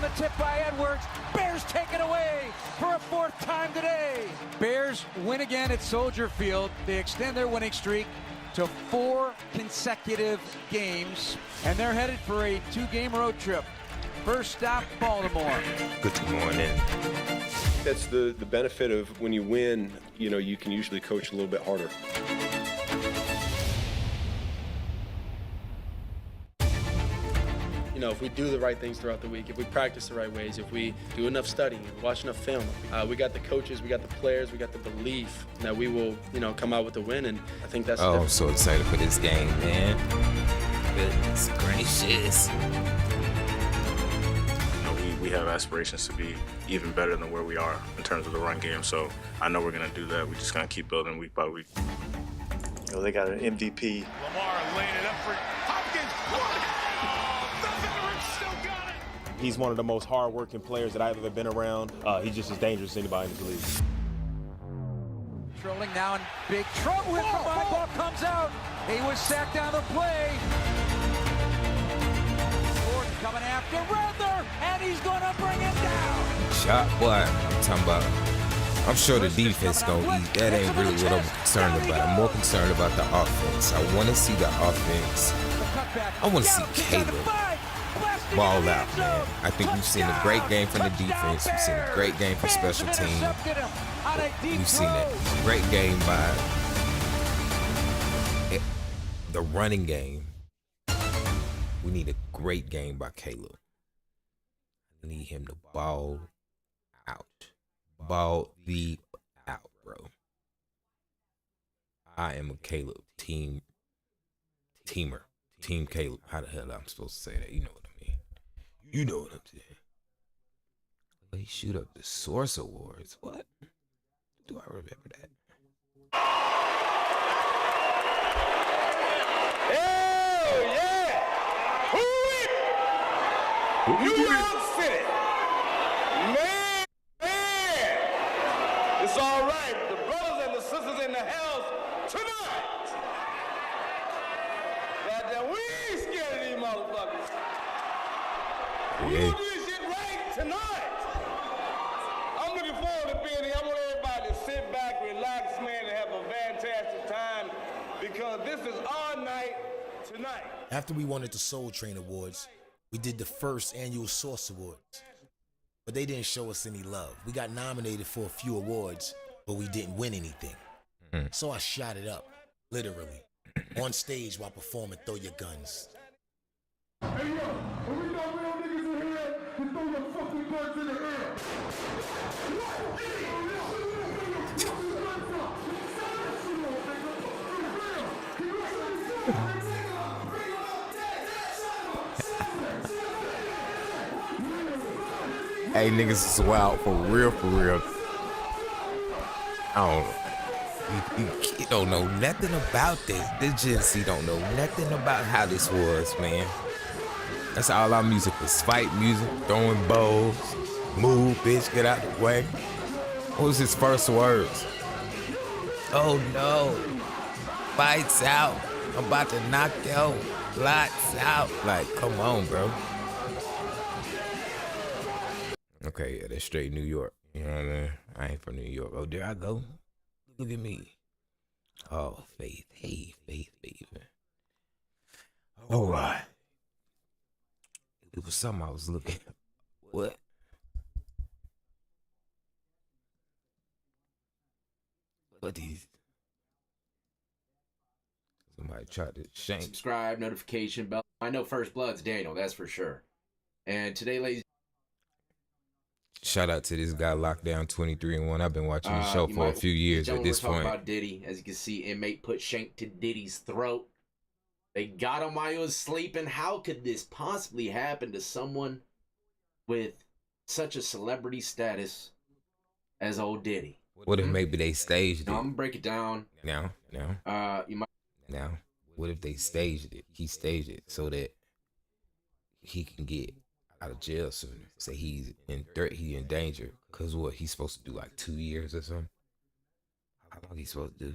the tip by Edwards. Bears take it away for a fourth time today. Bears win again at Soldier Field. They extend their winning streak to 4 consecutive games, and they're headed for a 2-game road trip. First stop, Baltimore. Good morning. That's the benefit of when you win, you know, you can usually coach a little bit harder. You know, if we do the right things throughout the week, if we practice the right ways, if we do enough studying, watch enough film, we got the coaches, we got the players, we got the belief that we will, you know, come out with a win, and I think that's I'm so excited for this game, man. Goodness gracious. We have aspirations to be even better than where we are in terms of the run game. So I know we're going to do that. We're just going to keep building week by week. You know, they got an MVP. Lamar laying it up for Hopkins. The veteran still got it. He's one of the most hard-working players that I've ever been around. He's just as dangerous as anybody in the league. Trolling now in big trouble. Ball comes out. He was sacked on the play. Coming after Redler, and he's gonna bring it down. Shot, boy. I'm talking about. I'm sure the defense gonna eat. That ain't really what I'm concerned about. I'm more concerned about the offense. I want to see the offense. I want to see Caleb ball out, man. I think we've seen a great game from the defense. We've seen a great game from special teams. We've seen a great game by the running game. We need a great game by Caleb. I need him to ball out. Ball the out, bro. I am a Caleb teamer. Team Caleb. How the hell I'm supposed to say that? You know what I mean. You know what I'm saying. They shoot up the Source Awards. What? Do I remember that? New York City. Man. It's all right. The brothers and the sisters in the house tonight. Goddamn, we ain't scared of these motherfuckers. We gonna do this shit right tonight. I'm looking forward to being here. I want everybody to sit back, relax, man, and have a fantastic time because this is our night tonight. After we won at the Soul Train Awards, we did the first annual Source Awards, but they didn't show us any love. We got nominated for a few awards, but we didn't win anything. So I shot it up, literally, on stage while performing Throw Your Guns. Hey, yo, when we got real niggas in here, you throw your fucking guns in the air. Hey, niggas is wild for real, for real. I don't know. You don't know nothing about this. This Gen Z don't know nothing about how this was, man. That's all our music was. Fight music, throwing bows, move, bitch, get out the way. What was his first words? Oh no. Fights out. I'm about to knock your lights out. Like, come on, bro. Okay, yeah, that's straight New York. You know what I mean? I ain't from New York. Oh, there I go. Look at me. Oh, Faith. Hey, Faith, baby. All right. It was something I was looking at. What? What these? Somebody tried to shank. Subscribe, notification bell. I know First Blood's Daniel, that's for sure. And today, ladies. Shout out to this guy, Lockdown 23-1. I've been watching the show for a few years at this point. We're talking about Diddy. As you can see, inmate put shank to Diddy's throat. They got him while he was sleeping. How could this possibly happen to someone with such a celebrity status as old Diddy? What if maybe they staged it? No, I'm gonna break it down. Now. You might. Now, what if they staged it? He staged it so that he can get out of jail soon. Say he's in threat, he in danger. Cause what, he's supposed to do like 2 years or something? How long he supposed to do?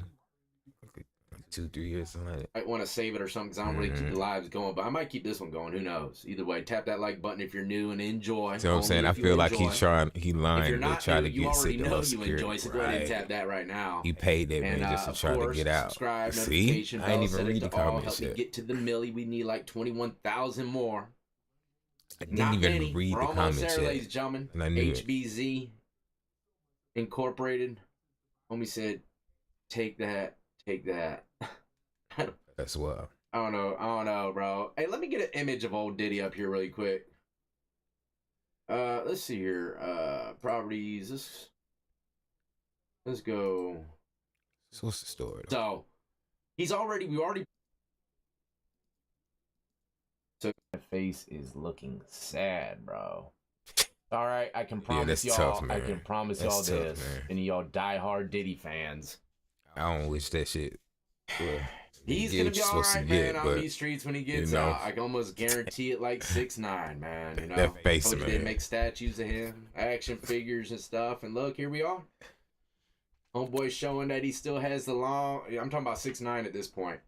Okay. 2-3 years, something like that. I want to save it or something because I don't really keep the lives going, but I might keep this one going. Who knows? Either way, tap that like button if you're new and enjoy. See what I'm saying? I feel like he lying If you're to not try new, to you get already sick know of you enjoy, so go ahead and tap that right now. He paid that man just to of try course, to get out. Subscribe, See? notification I ain't bell, even set it read the to all. comments Help me yet. get to the millie. We need like 21,000 more. I didn't Not even many. read We're the almost comments there, yet. ladies and gentlemen. And I knew it. HBZ Incorporated. Homie said, take that. That's wild. I don't know, bro. Hey, let me get an image of old Diddy up here really quick. Let's see here. Properties. Let's go. So what's the story? So, we already. So, my face is looking sad, bro. All right, I can promise that's y'all. tough, man. I can promise That's y'all tough, this. man. Any of y'all diehard Diddy fans. I don't wish that shit. Well, He's you gonna get be what all you're supposed right, to get, man. On but, these streets when he gets you know, out, I can almost guarantee it. Like 6'9", man. You know, that face, Told you man. They make statues of him, action figures and stuff. And look, here we are. Homeboy showing that he still has the long. I'm talking about 6'9" at this point.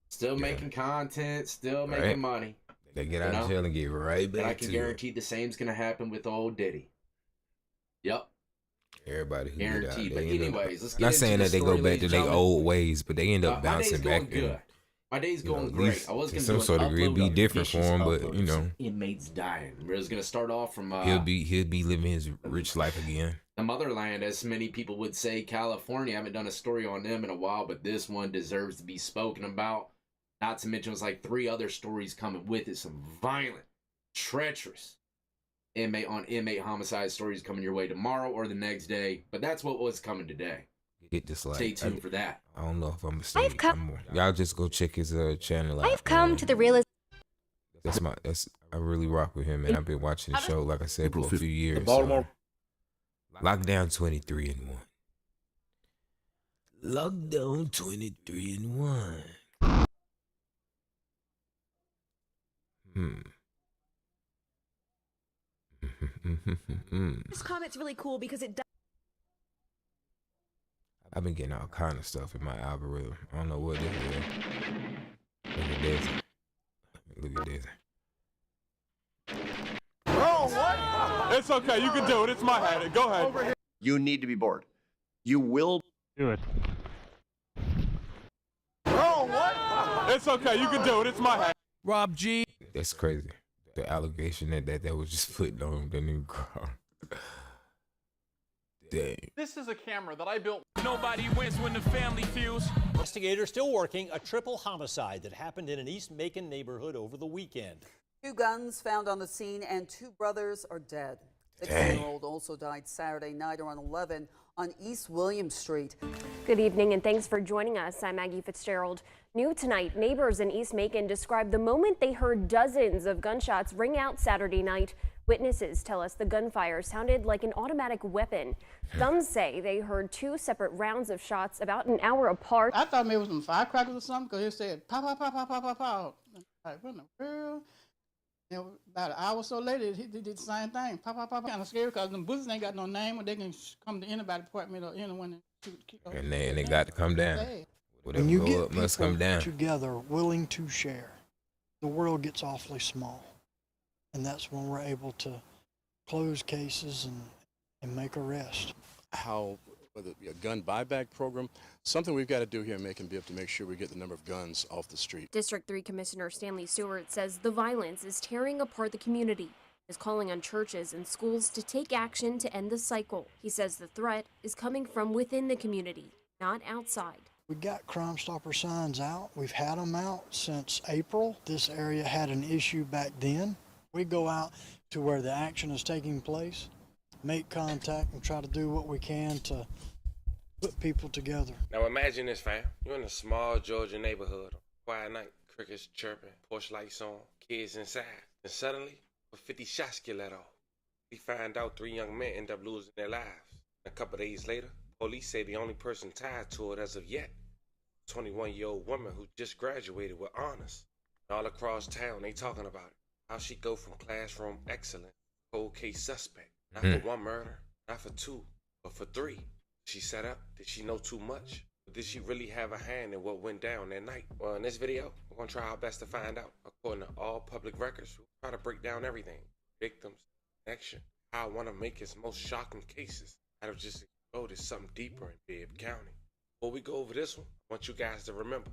Still making content, still making money. They get out of jail and get right back And I to can guarantee the same's gonna happen with old Diddy. Yep. everybody who Guaranteed. get out. But They end up- anyways, let's get not into saying the that they story, go back ladies to and their gentlemen. old ways, but they end up My day's bouncing going back. good. My day's going at great. least I was to gonna some do sort an of degree, upload be of different for vicious him, but uploads. you know, Inmates dying. We're just gonna start off from he'll be living his rich life again. the motherland, as many people would say, California. I haven't done a story on them in a while, but this one deserves to be spoken about. Not to mention, it's like 3 other stories coming with it. Some violent, treacherous inmate homicide stories coming your way tomorrow or the next day. But that's what was coming today. Get this like. Stay tuned for that. I don't know if I'm gonna stay. Y'all just go check his channel out. I've come to the realization. I really rock with him, and I've been watching the show, like I said, for a few years. Baltimore. Lockdown 23-1. Lockdown 23-1. This comment's really cool because it does. I've been getting all kind of stuff in my algorithm. I don't know what it is. Look at this. Look at this. Bro, what? It's okay. You can do it. It's my habit. Go ahead. You need to be bored. You will Do it. Bro, what? It's okay. You can do it. It's my habit. Rob G. That's crazy. The allegation that was just put on the new car. Dang. This is a camera that I built. Nobody wins when the family feels. Investigators still working a triple homicide that happened in an East Macon neighborhood over the weekend. 2 guns found on the scene and 2 brothers are dead. 16-year-old also died Saturday night around 11 on East William Street. Good evening and thanks for joining us. I'm Maggie Fitzgerald. New tonight, neighbors in East Macon described the moment they heard dozens of gunshots ring out Saturday night. Witnesses tell us the gunfire sounded like an automatic weapon. Some say they heard 2 separate rounds of shots about an hour apart. I thought maybe it was some firecrackers or something because it said pow, pow, pow, pow, pow, pow, pow. Like, what in the world? And about an hour or so later, he did the same thing. Pow, pow, pow, pow. Kind of scary because them bullets ain't got no name or they can come to anybody's apartment or anyone. And they got to come down. Whatever When you go get up must people come down. together willing to share, the world gets awfully small. And that's when we're able to close cases and make arrests. How, whether it be a gun buyback program, something we've got to do here in Macon to make sure we get the number of guns off the street. District 3 Commissioner Stanley Stewart says the violence is tearing apart the community, is calling on churches and schools to take action to end the cycle. He says the threat is coming from within the community, not outside. We got Crime Stopper signs out. We've had them out since April. This area had an issue back then. We go out to where the action is taking place, make contact, and try to do what we can to put people together. Now imagine this, fam. You're in a small Georgia neighborhood. Quiet night, crickets chirping, porch lights on, kids inside. And suddenly, 50 shots get let off. We find out 3 young men end up losing their lives. A couple days later, police say the only person tied to it as of yet, 21-year-old woman who just graduated with honors. All across town, they talking about it. How she go from classroom excellent, cold case suspect. Not for 1 murder, not for 2, but for 3. She set up. Did she know too much? But did she really have a hand in what went down that night? Well, in this video, we're going to try our best to find out. According to all public records, we'll try to break down everything. Victims, connection, how I want to make its most shocking cases. I've just exploded something deeper in Bibb County. Before we go over this one, I want you guys to remember,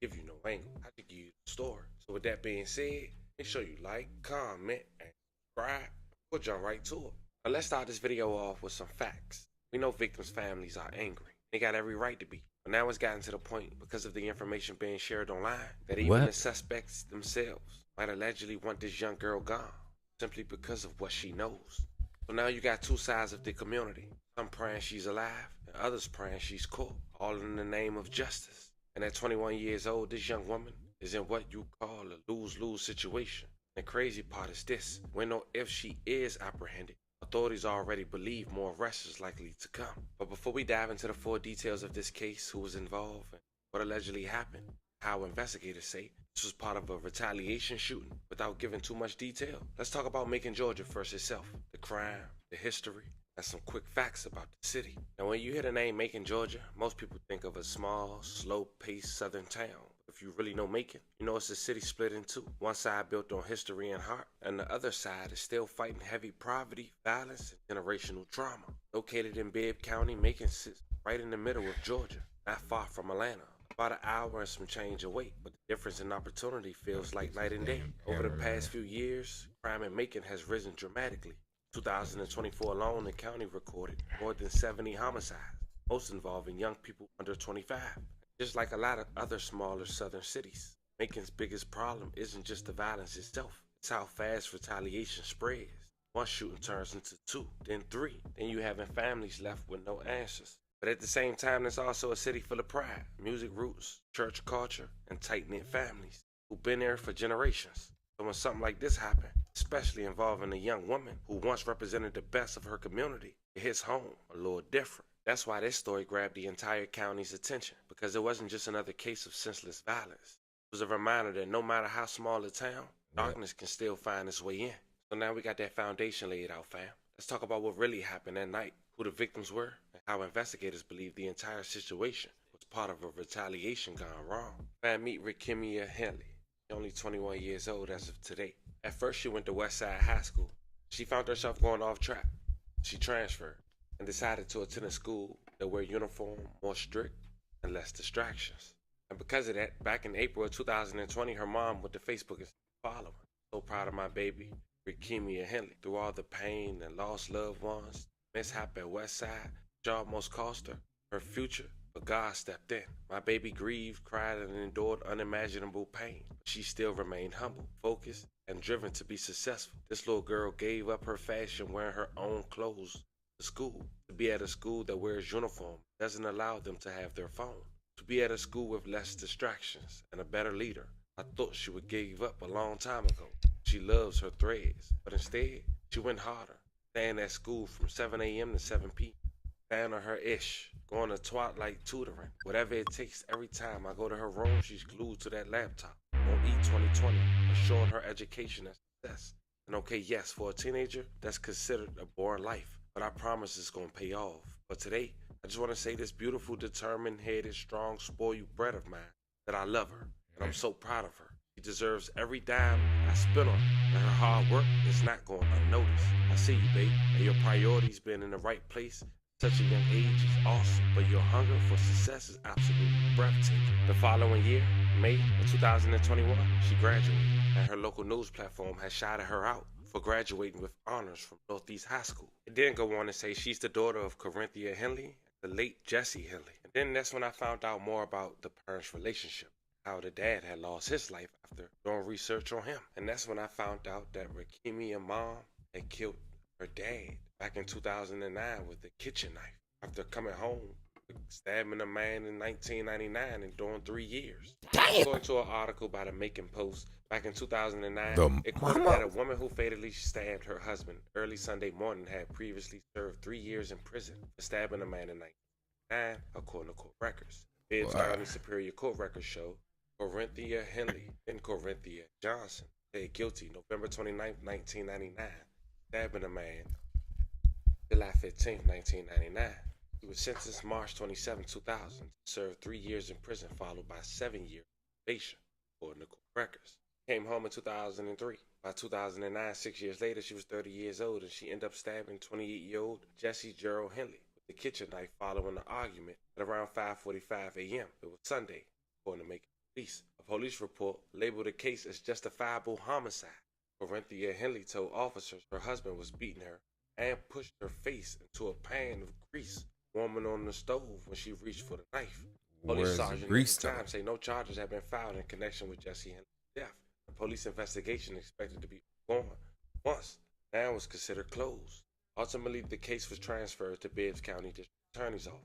give you no angle, I just give you the story. So with that being said, make sure you like, comment, and subscribe. We'll jump right to it. Now let's start this video off with some facts. We know victims' families are angry. They got every right to be. But now it's gotten to the point, because of the information being shared online, that even the suspects themselves might allegedly want this young girl gone, simply because of what she knows. So now you got two sides of the community. Some praying she's alive, and others praying she's caught, all in the name of justice. And at 21 years old, this young woman is in what you call a lose-lose situation. And the crazy part is this: we know if she is apprehended, authorities already believe more arrests is likely to come. But before we dive into the full details of this case, who was involved, and what allegedly happened, how investigators say this was part of a retaliation shooting, without giving too much detail, let's talk about Macon, Georgia first itself. The crime, the history, and some quick facts about the city. Now when you hear the name Macon, Georgia, most people think of a small, slow-paced southern town. If you really know Macon, you know it's a city split in two. One side built on history and heart, and the other side is still fighting heavy poverty, violence, and generational trauma. Located in Bibb County, Macon sits right in the middle of Georgia, not far from Atlanta. About an hour and some change away, but the difference in opportunity feels like night and day. Over the past few years, crime in Macon has risen dramatically. 2024 alone, the county recorded more than 70 homicides, most involving young people under 25. Just like a lot of other smaller southern cities, Macon's biggest problem isn't just the violence itself, it's how fast retaliation spreads. One shooting turns into two, then three, then you having families left with no answers. But at the same time, it's also a city full of pride, music roots, church culture, and tight-knit families who've been there for generations. So when something like this happened, especially involving a young woman who once represented the best of her community, it hits home a little different. That's why this story grabbed the entire county's attention, because it wasn't just another case of senseless violence. It was a reminder that no matter how small the town, darkness can still find its way in. So now we got that foundation laid out, fam. Let's talk about what really happened that night, who the victims were, and how investigators believe the entire situation was part of a retaliation gone wrong. Fam, meet Rikimia Henley. She's only 21 years old as of today. At first, she went to Westside High School. She found herself going off track. She transferred and decided to attend a school that wear uniform, more strict, and less distractions. And because of that, back in April of 2020, her mom went to Facebook and followed her. So proud of my baby, Rikimia Henley. Through all the pain and lost loved ones, mishap at Westside, which almost cost her future, but God stepped in. My baby grieved, cried, and endured unimaginable pain. She still remained humble, focused, and driven to be successful. This little girl gave up her fashion, wearing her own clothes to school. To be at a school that wears uniform doesn't allow them to have their phone. To be at a school with less distractions and a better leader. I thought she would give up a long time ago. She loves her threads, but instead, she went harder, staying at school from 7 a.m. to 7 p.m. Staying on her ish, going to twilight tutoring. Whatever it takes, every time I go to her room, she's glued to that laptop on E2020, assuring her education and success. And okay, yes, for a teenager, that's considered a boring life, but I promise it's gonna pay off. But today, I just want to say this beautiful, determined-headed, strong, spoiled brat of mine, that I love her, and I'm so proud of her. She deserves every dime I spent on her, and her hard work is not going unnoticed. I see you, babe, and your priorities being in the right place at such a young age is awesome, but your hunger for success is absolutely breathtaking. The following year, May of 2021, she graduated, and her local news platform has shouted her out for graduating with honors from Northeast High School. It then go on to say she's the daughter of Corinthia Henley and the late Jesse Henley. And then that's when I found out more about the parents' relationship, how the dad had lost his life after doing research on him. And that's when I found out that Rikimia's mom had killed her dad back in 2009 with a kitchen knife after coming home, stabbing a man in 1999 and doing 3 years. According to an article by the Macon Post, back in 2009, it quoted that a woman who fatally stabbed her husband early Sunday morning had previously served 3 years in prison for stabbing a man in 1999, according to court records. Bibbs County Superior Court records show Corinthia Henley and Corinthia Johnson pled guilty November 29, 1999, stabbing a man July 15, 1999. He was sentenced March 27, 2000, served 3 years in prison, followed by 7 years probation, according to court records. Came home in 2003. By 2009, 6 years later, she was 30 years old, and she ended up stabbing 28-year-old Jesse Gerald Henley with the kitchen knife following the argument at around 5:45 a.m. It was Sunday, according to Macon police. A police report labeled the case as justifiable homicide. Corinthia Henley told officers her husband was beating her and pushed her face into a pan of grease warming on the stove when she reached for the knife. Police sergeant at the time say no charges have been filed in connection with Jesse Henley's death. The police investigation expected to be ongoing once now was considered closed. Ultimately, the case was transferred to Bibbs County District Attorney's Office.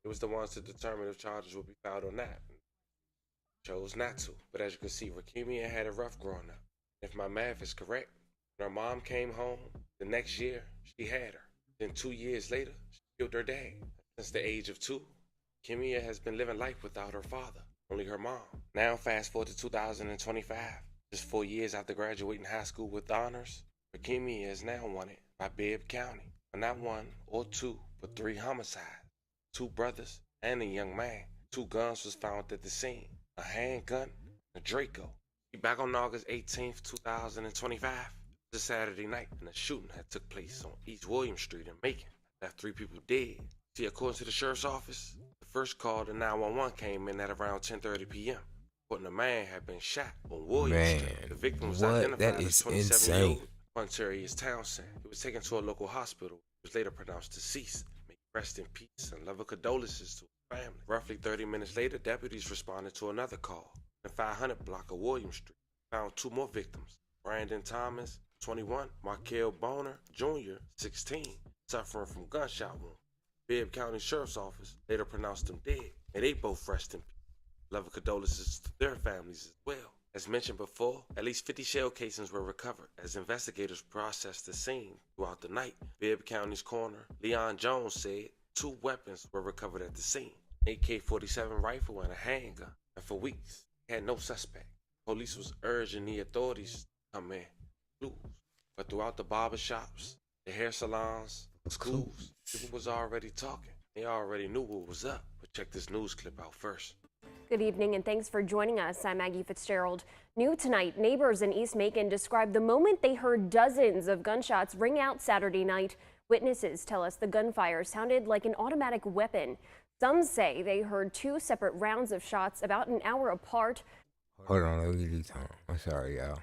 It was the ones to determine if charges would be filed or not. Chose not to, but as you can see, Rakimia had a rough growing up. If my math is correct, when her mom came home the next year, she had her. Then 2 years later, she killed her dad. Since the age of 2, Kimia has been living life without her father, only her mom. Now fast forward to 2025, just 4 years after graduating high school with honors, Rakimia is now wanted by Bibb County for not 1 or 2, but 3 homicides. 2 brothers and a young man. 2 guns was found at the scene, a handgun and a Draco. Back on August 18th, 2025, it was a Saturday night, and a shooting had took place on East William Street in Macon. Left 3 people dead. See, according to the sheriff's office, the first call to 911 came in at around 10:30 p.m. Reporting a man had been shot on William Street. The victim was identified as 27-year-old Quantarius Townsend. He was taken to a local hospital, which was later pronounced deceased. May he rest in peace and love and condolences to his family. Roughly 30 minutes later, deputies responded to another call. The 500 block of William Street found 2 more victims. Brandon Thomas, 21, Markel Boner Jr., 16, suffering from gunshot wounds. Bibb County Sheriff's Office later pronounced them dead, and they both rest in peace. Love and condolences to their families as well. As mentioned before, at least 50 shell casings were recovered as investigators processed the scene throughout the night. Bibb County's coroner, Leon Jones, said 2 weapons were recovered at the scene, an AK-47 rifle and a handgun, and for weeks, had no suspect. Police was urging the authorities to come in, clues. But throughout the barbershops, the hair salons, schools, people was already talking. They already knew what was up. But check this news clip out first. Good evening and thanks for joining us. I'm Maggie Fitzgerald. New tonight, neighbors in East Macon described the moment they heard dozens of gunshots ring out Saturday night. Witnesses tell us the gunfire sounded like an automatic weapon. Some say they heard 2 separate rounds of shots about an hour apart. Hold on, let me do time. I'm sorry, y'all.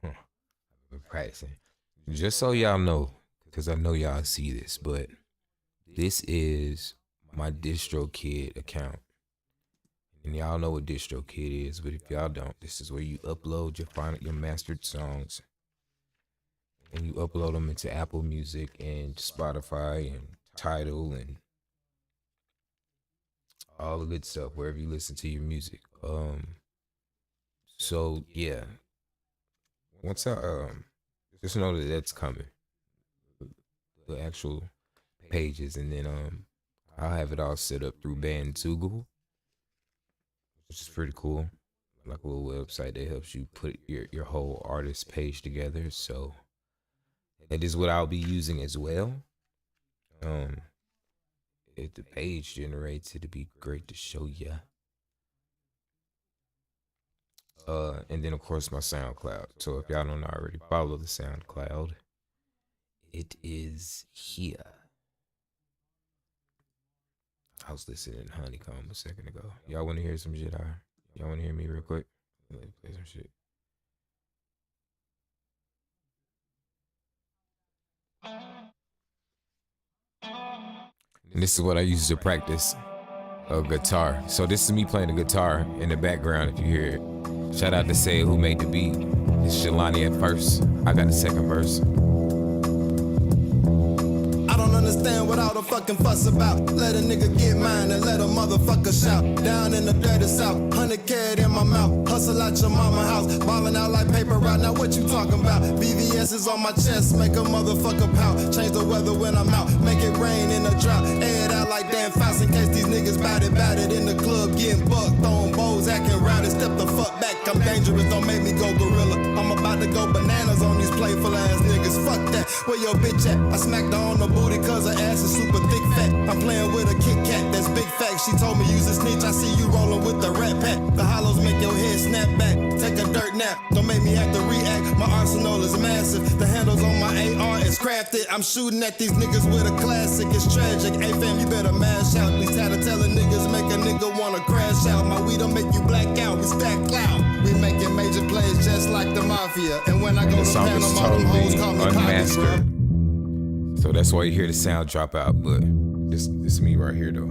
I've been practicing. Just so y'all know, because I know y'all see this, but this is my DistroKid account. And y'all know what DistroKid is, but if y'all don't, this is where you upload your mastered songs. And you upload them into Apple Music and Spotify and Tidal and all the good stuff, wherever you listen to your music. So yeah. Once I just know that that's coming. The actual pages, and then I'll have it all set up through Bandoogle, which is pretty cool. Like a little website that helps you put your whole artist page together. So that is what I'll be using as well. If the page generates, it'd be great to show ya. And then of course my SoundCloud. So if y'all don't already follow the SoundCloud, it is here. I was listening to Honeycomb a second ago. Y'all want to hear some shit? Y'all want to hear me real quick? Let me play some shit. And this is what I use to practice a guitar. So this is me playing the guitar in the background if you hear it. Shout out to Say who made the beat. It's Shalani at first. I got the second verse. I don't understand what all the fucking fuss about. Let a nigga get mine and let a motherfucker shout. Down in the dirty south, 100 carrot in my mouth. Hustle out your mama house. falling out like paper route. Now what you talking about? BVS is on my chest, make a motherfucker pout. Change the weather when I'm out, make it rain in a drought. Air it out like damn Faust in case these niggas bout it in the club, getting bucked, throwing bows, acting rowdy. Step the fuck back, I'm dangerous, don't make me go gorilla. I'm about to go bananas on these playful ass niggas. Fuck that, where your bitch at? I smacked her on the booty cause her ass is super thick fat. I'm playing with a Kit Kat, that's big fact. She told me use a snitch, I see you rolling with the rat pack. The hollows make your head snap back, take a dirt nap. Don't make me have to react, my arsenal is massive. The handles on my AR is crafted. I'm shooting at these niggas with a classic, it's tragic. Hey fam, you better mash out. These tattletale niggas make a nigga wanna crash out. My weed don't make you black out, we stack clout. We making major plays just like the mafia. And when I go to Panama, them hoes call me unmastered. So that's why you hear the sound drop out, but this me right here though.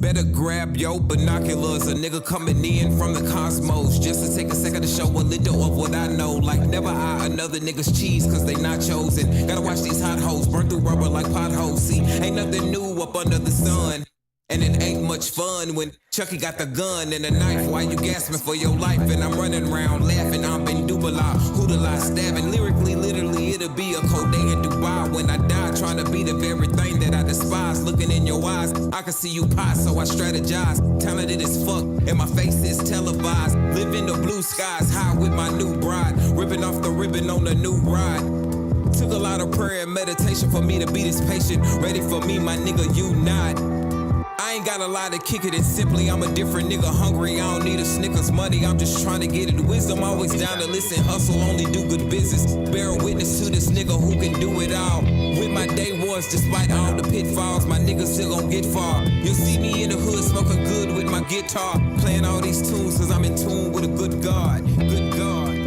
Better grab your binoculars, a nigga coming in from the cosmos. Just to take a second to show a little of what I know. Like never eye another nigga's cheese, cause they not chosen. Gotta watch these hot hoes burn through rubber like potholes. See, ain't nothing new up under the sun. And it ain't much fun when Chucky got the gun and the knife while you gasping for your life. And I'm running around laughing, I'm Ben Dubala, who the lie stabbing. Lyrically, literally, it'll be a cold day in Dubai when I die, trying to be the very thing that I despise. Looking in your eyes, I can see you pie, so I strategize. Talented as fuck, and my face is televised. Live in the blue skies, high with my new bride, ripping off the ribbon on the new ride. Took a lot of prayer and meditation for me to be this patient. Ready for me, my nigga, you not. I ain't got a lot to kick it, it's simply I'm a different nigga, hungry, I don't need a Snickers money, I'm just trying to get it. Wisdom, always down to listen, hustle, only do good business. Bear witness to this nigga who can do it all. With my day ones, despite all the pitfalls, my niggas still gon' get far. You'll see me in the hood, smoking good with my guitar, playing all these tunes cause I'm in tune with a good God, good God.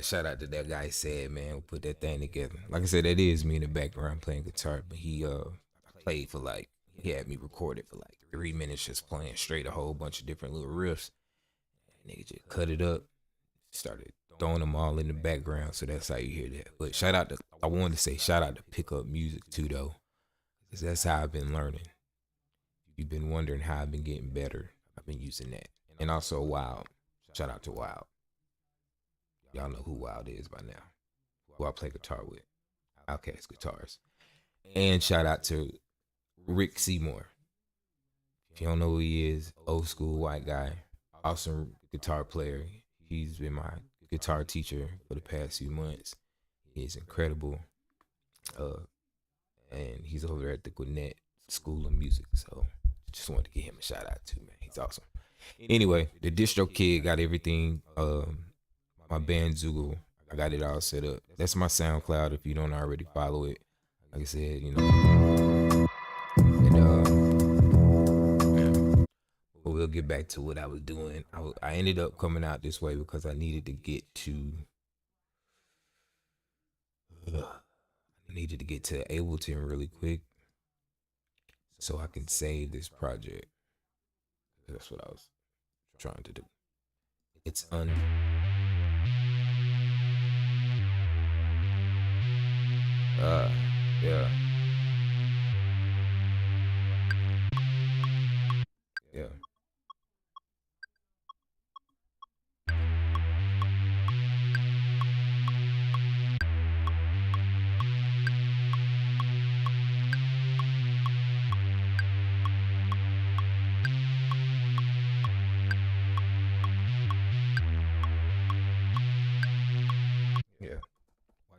Shout out to that guy said, man, who put that thing together. Like I said, that is me in the background playing guitar, but he played for like, he had me recorded for like 3 minutes just playing straight a whole bunch of different little riffs. And nigga just cut it up, started throwing them all in the background, so that's how you hear that. But shout out to, I wanted to say shout out to Pick Up Music too though, because that's how I've been learning. You've been wondering how I've been getting better, I've been using that. And also Wild, shout out to Wild. Y'all know who Wild is by now, who I play guitar with, Outcast Guitars. And shout out to Rick Seymour. If you don't know who he is, old school white guy, awesome guitar player. He's been my guitar teacher for the past few months. He's incredible. And he's over at the Gwinnett School of Music. So just wanted to give him a shout out too, man. He's awesome. Anyway, the Distro Kid got everything. My band Zugo, I got it all set up. That's my SoundCloud if you don't already follow it. Like I said, you know. And but we'll get back to what I was doing. I ended up coming out this way because I needed to get to Ableton really quick so I can save this project. That's what I was trying to do. It's yeah. Yeah. Yeah.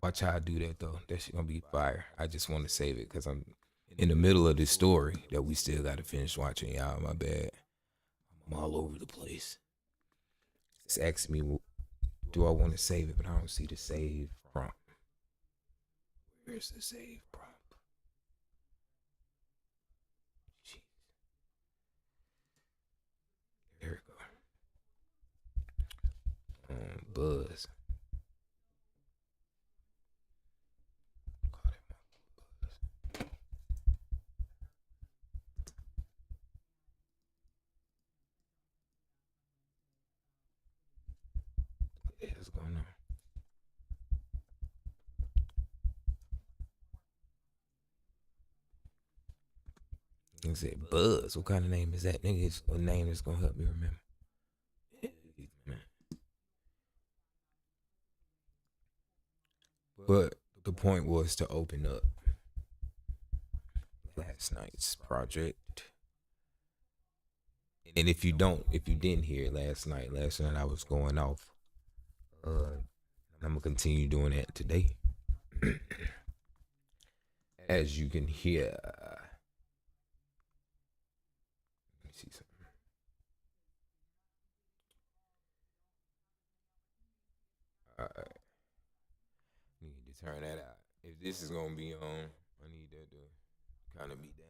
Watch how I do that though. That shit gonna be fire. I just want to save it because I'm in the middle of this story that we still got to finish watching. Y'all, my bad. I'm all over the place. It's asking me, do I want to save it? But I don't see the save prompt. Where's the save prompt? Buzz. What the hell's going on? He said Buzz. What kind of name is that? Nigga, it's a name that's gonna help me remember. But the point was to open up last night's project. And if you didn't hear it last night I was going off. I'm gonna continue doing that today. As you can hear. Let me see something. Alright. Need to turn that out. If this is gonna be on, I need that to kind of be down.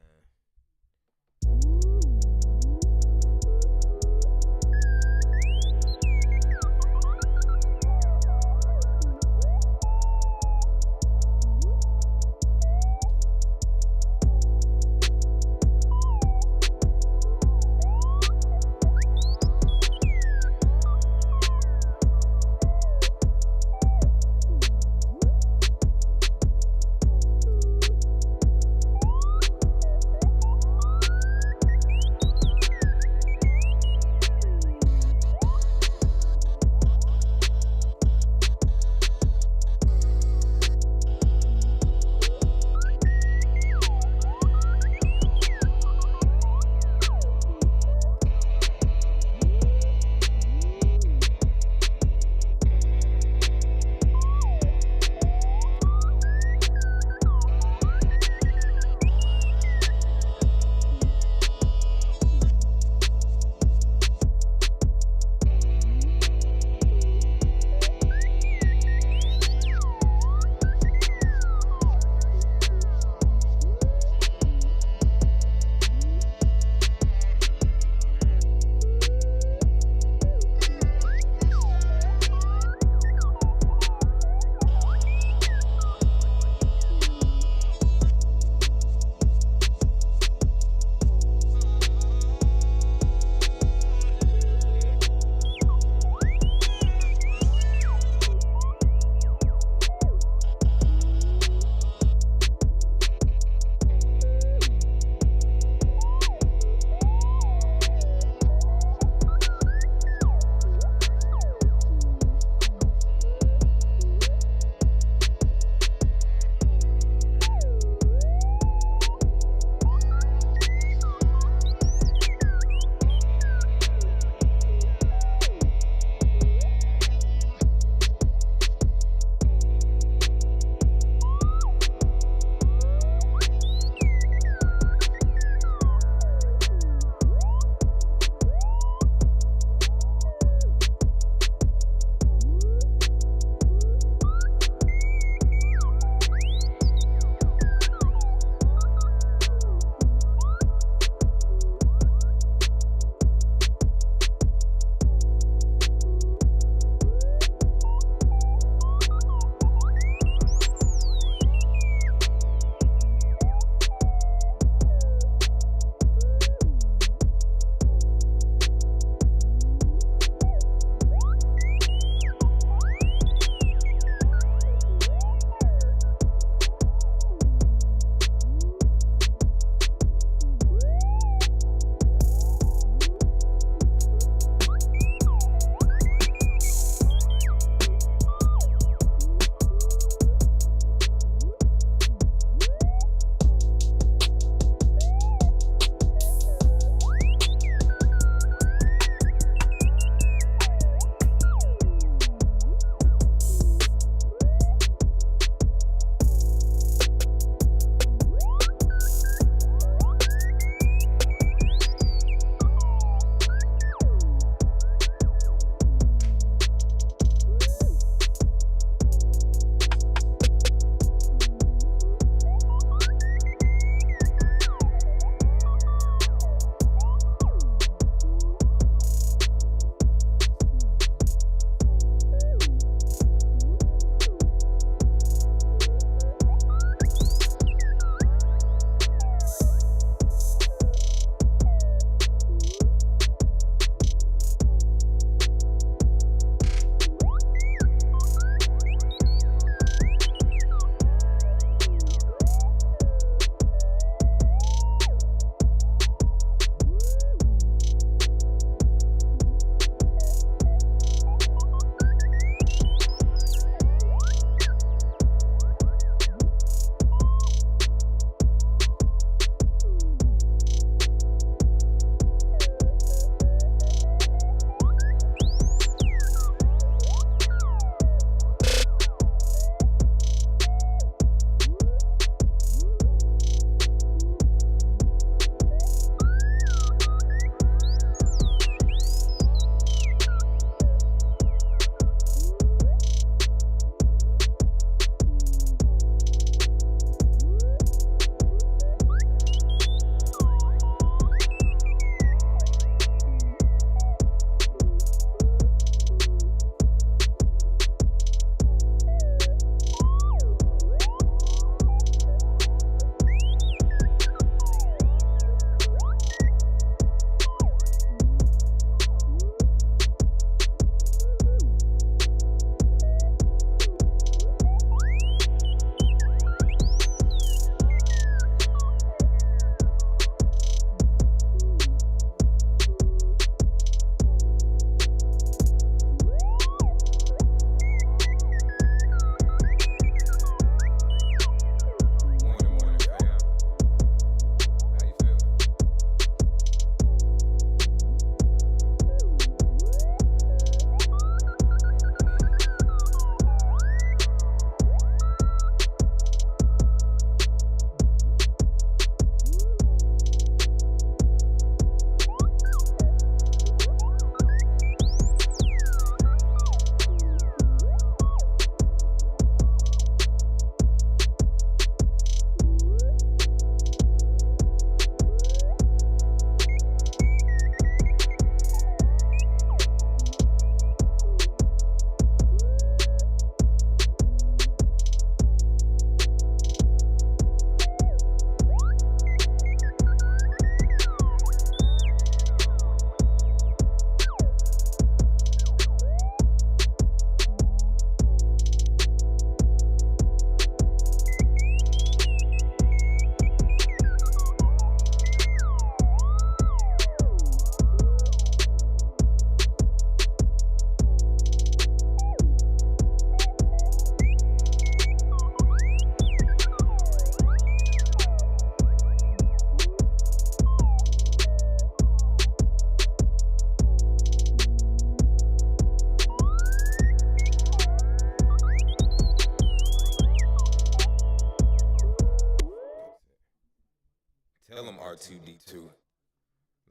R2D2.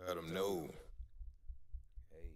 Let them know. Hey.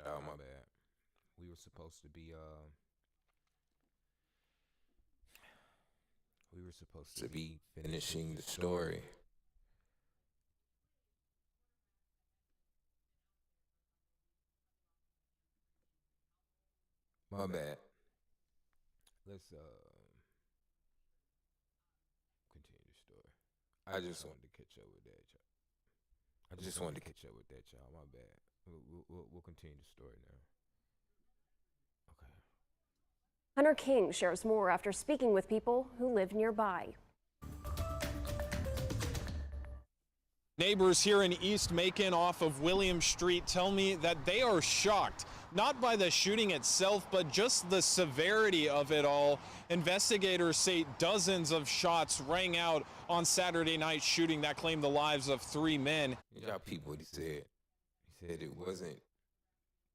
Oh, my bad. We were supposed to be finishing the story. My bad. Let's continue the story. I just wanted to catch up with that, y'all. My bad. We'll continue the story now. Okay. Hunter King shares more after speaking with people who live nearby. Neighbors here in East Macon off of William Street tell me that they are shocked, not by the shooting itself, but just the severity of it all. Investigators say dozens of shots rang out on Saturday night shooting that claimed the lives of 3 men. Y'all peep what he said. He said it wasn't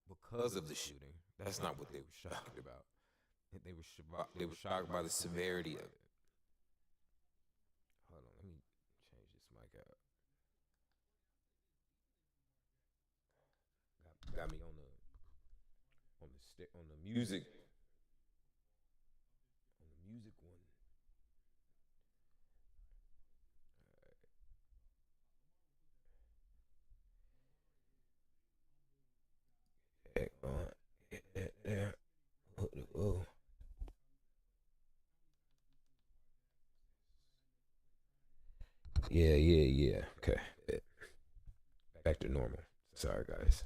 because of the shooting. That's not what they were shocked about. They were shocked by the severity of it. Hold on, let me change this mic out. Got me on the music. On the music one. There. Whoa. Yeah. Okay. Back to normal. Sorry, guys.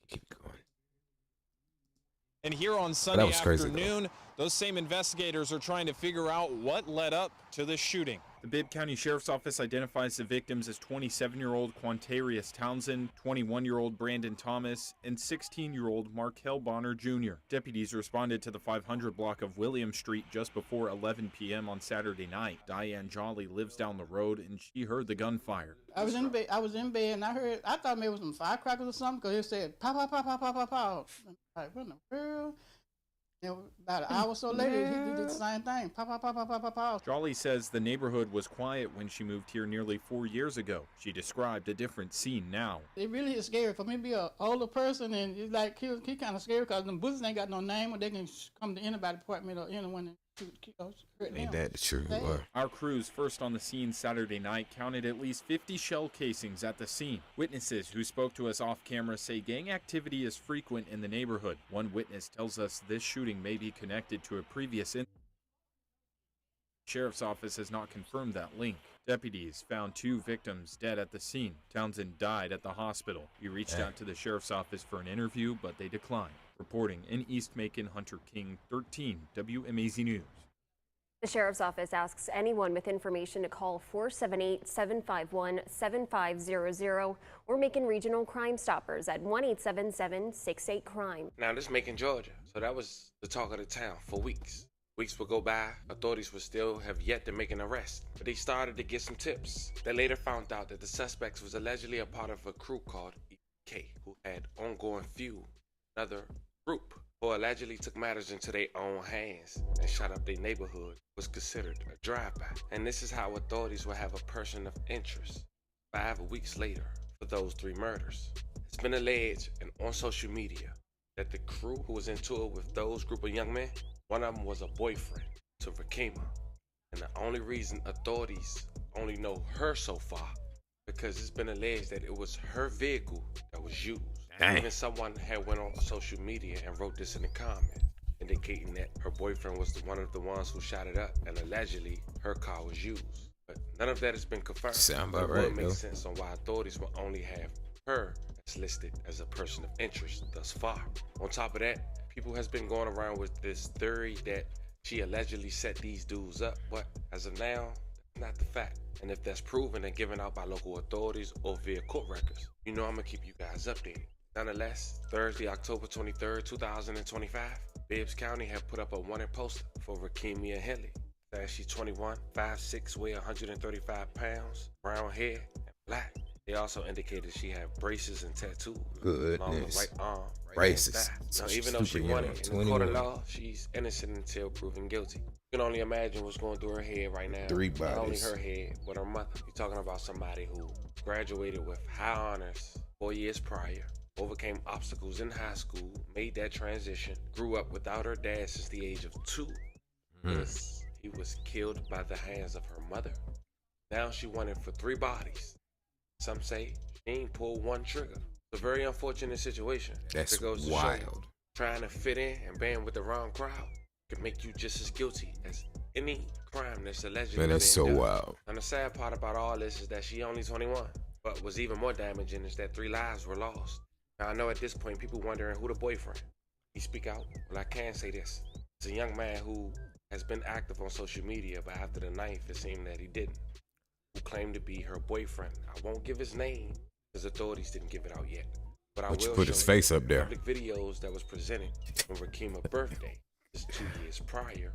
Keep going. And here on Sunday afternoon, those same investigators are trying to figure out what led up to this shooting. The Bibb County Sheriff's Office identifies the victims as 27-year-old Quantarius Townsend, 21-year-old Brandon Thomas, and 16-year-old Markel Bonner Jr. Deputies responded to the 500 block of William Street just before 11 p.m. on Saturday night. Diane Jolly lives down the road, and she heard the gunfire. I was in bed, and I thought maybe it was some firecrackers or something, because it said, pow, pow, pow, pow, pow, pow, pow. Like, what in the world? And about an hour or so later, he did the same thing. Pow, pow, pow, pow, pow, pow, pow. Jolly says the neighborhood was quiet when she moved here nearly 4 years ago. She described a different scene now. It really is scary. For me to be an older person, and it's like he kind of scary because them bullets ain't got no name, or they can come to anybody's apartment or anyone and Ain't that the truth? Our crews first on the scene Saturday night counted at least 50 shell casings at the scene. Witnesses who spoke to us off camera say gang activity is frequent in the neighborhood. One witness tells us this shooting may be connected to a previous incident. Sheriff's Office has not confirmed that link. Deputies found 2 victims dead at the scene. Townsend died at the hospital. We reached out to the Sheriff's Office for an interview, but they declined. Reporting in East Macon, Hunter King, 13 WMAZ News. The Sheriff's Office asks anyone with information to call 478-751-7500 or Macon Regional Crime Stoppers at 1-877-68-CRIME. Now, this Macon, Georgia. So that was the talk of the town for weeks. Weeks would go by, authorities would still have yet to make an arrest, but they started to get some tips. They later found out that the suspects was allegedly a part of a crew called EK, who had ongoing feud with another group, who allegedly took matters into their own hands and shot up their neighborhood, was considered a drive-by. And this is how authorities will have a person of interest 5 weeks later for those 3 murders. It's been alleged and on social media that the crew who was into it with those group of young men, one of them was a boyfriend to Rakima. And the only reason authorities only know her so far, because it's been alleged that it was her vehicle that was used. Dang. Even someone had went on social media and wrote this in the comments, indicating that her boyfriend was one of the ones who shot it up, and allegedly her car was used. But none of that has been confirmed. Sound about It right, would make though. sense on why authorities will only have her as listed as a person of interest thus far. On top of that, people has been going around with this theory that she allegedly set these dudes up, but as of now, that's not the fact. And if that's proven and given out by local authorities or via court records, you know I'm gonna keep you guys updated. Nonetheless, Thursday, October 23rd, 2025, Bibbs County had put up a wanted poster for Rakimia Henley. Says she's 21, 5'6", weigh 135 pounds, brown hair, and black. They also indicated she had braces and tattoos along the right arm, right Braces. thigh. So Now, she's even though she super won young, it in the court of 21. law, she's innocent until proven guilty. You can only imagine what's going through her head right now. 3 Not only bodies. her head, but her mother. You're talking about somebody who graduated with high honors 4 years prior, overcame obstacles in high school, made that transition, grew up without her dad since the age of 2. Because he was killed by the hands of her mother. Now she wanted for 3 bodies. Some say she ain't pulled 1 trigger. It's a very unfortunate situation. That's It goes to wild. show you, trying to fit in and band with the wrong crowd could make you just as guilty as any crime that's allegedly Man, that's been so done. wild. And the sad part about all this is that she only 21. But what's even more damaging is that 3 lives were lost. Now I know at this point people wondering who the boyfriend. He speak out? Well, I can say this. It's a young man who has been active on social media, but after the 9th, it seemed that he didn't. Who claimed to be her boyfriend. I won't give his name because authorities didn't give it out yet. But I But you will put show his you face up there. public videos that was presented on Rakima's birthday just 2 years prior,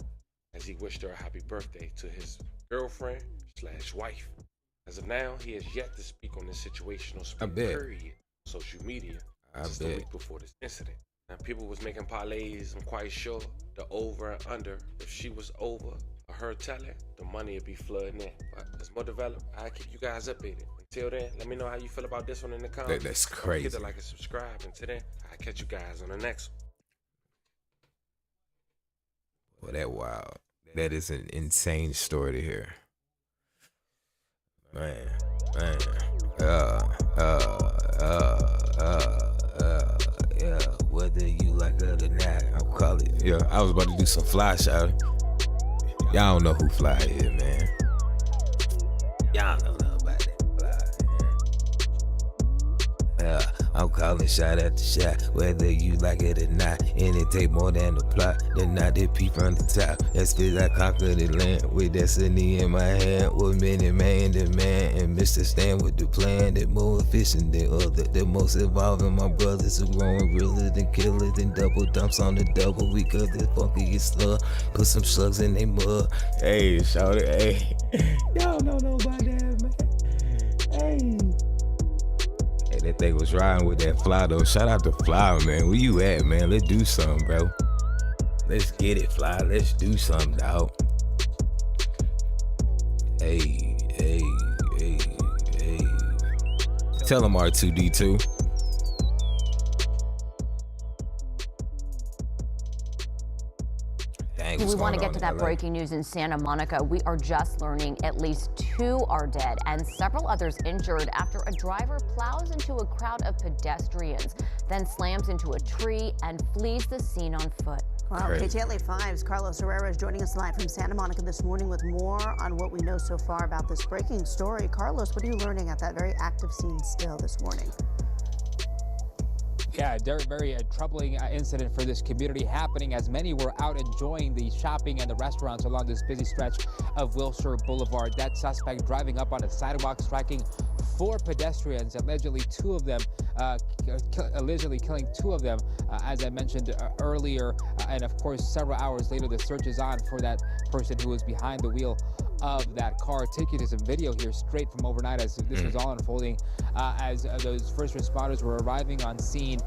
as he wished her a happy birthday to his girlfriend/wife. As of now, he has yet to speak on this situation or speak period on social media just a week before this incident. Now, people was making parlays. I'm quite sure the over and under, if she was over or her telling, the money would be flooding in. But as more developed, I'll keep you guys updated. Until then, let me know how you feel about this one in the comments. That's Don't crazy. forget to like and subscribe. Until then, I'll catch you guys on the next one. Well, that wild. That is an insane story to hear. Man. Yeah. Whether you like it or not, I'll call it. Yeah, I was about to do some fly shouting. Y'all don't know who Fly is, man. Y'all don't know about that Fly, man. I'm calling shot after shot, whether you like it or not. And it take more than the plot, than not the peep from the top. That's cause I conquered the land with destiny in my hand. With many man demand, and Mr. Stand with the plan that more efficient than other. The most evolving, my brothers who growing realer than killer than double dumps on the double. We cut the funkiest slug, put some slugs in they mud. Hey, shout it, hey. Y'all don't know about that, man. Hey. That thing was riding with that Fly though. Shout out to Fly, man. Where you at, man? Let's do something, bro. Let's get it, Fly. Let's do something, dog. Hey. Tell him R2D2. We want to get to that breaking news in Santa Monica. We are just learning at least 2 are dead and several others injured after a driver plows into a crowd of pedestrians, then slams into a tree and flees the scene on foot. Well, KTLA 5's Carlos Herrera is joining us live from Santa Monica this morning with more on what we know so far about this breaking story. Carlos, what are you learning at that very active scene still this morning? Yeah, very troubling incident for this community happening as many were out enjoying the shopping and the restaurants along this busy stretch of Wilshire Boulevard. That suspect driving up on a sidewalk, striking 4 pedestrians, allegedly 2 of them, allegedly killing 2 of them, as I mentioned earlier. And of course, several hours later, the search is on for that person who was behind the wheel of that car. Take you to some video here straight from overnight as this was all unfolding, as those first responders were arriving on scene,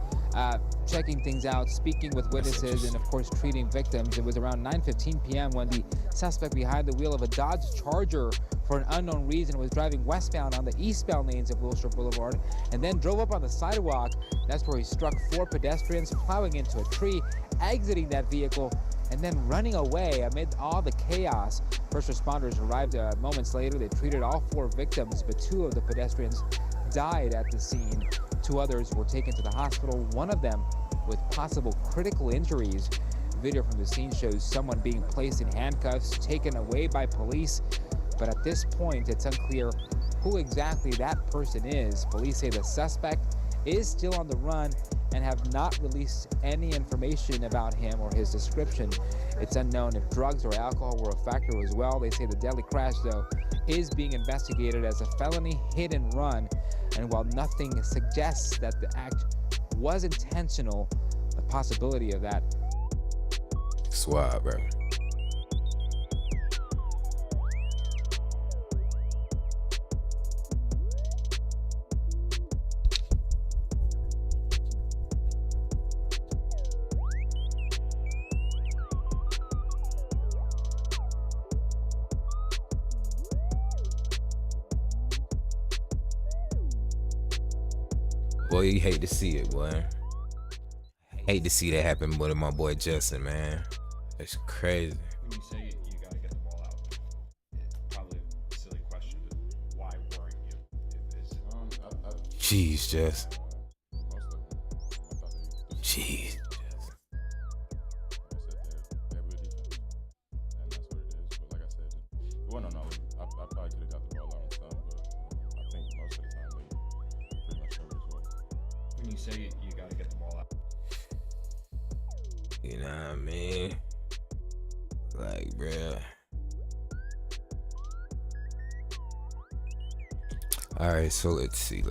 checking things out, speaking with witnesses, and of course treating victims. It was around 9:15 p.m. when the suspect behind the wheel of a Dodge Charger for an unknown reason was driving westbound on the eastbound lanes of Wilshire Boulevard and then drove up on the sidewalk. That's where he struck 4 pedestrians, plowing into a tree, exiting that vehicle, and then running away amid all the chaos. First responders arrived moments later. They treated all 4 victims, but 2 of the pedestrians died at the scene. 2 others were taken to the hospital, one of them with possible critical injuries. Video from the scene shows someone being placed in handcuffs, taken away by police. But at this point, it's unclear who exactly that person is. Police say the suspect is still on the run and have not released any information about him or his description. It's unknown if drugs or alcohol were a factor as well. They say the deadly crash, though, is being investigated as a felony hit and run. And while nothing suggests that the act was intentional, the possibility of that. Swab, bro. Boy, you hate to see it, boy. Hate to see that happen with my boy Justin, man. It's crazy. When you say you gotta get the ball out, it's probably a silly question, but why weren't you? Jeez, Jess. Jeez. Well, no, I probably could have got the ball out and stuff, but I think most of the time they pretty much show results. When you say you gotta get the ball out. You know what I mean? Like, bruh. Alright, so let's see.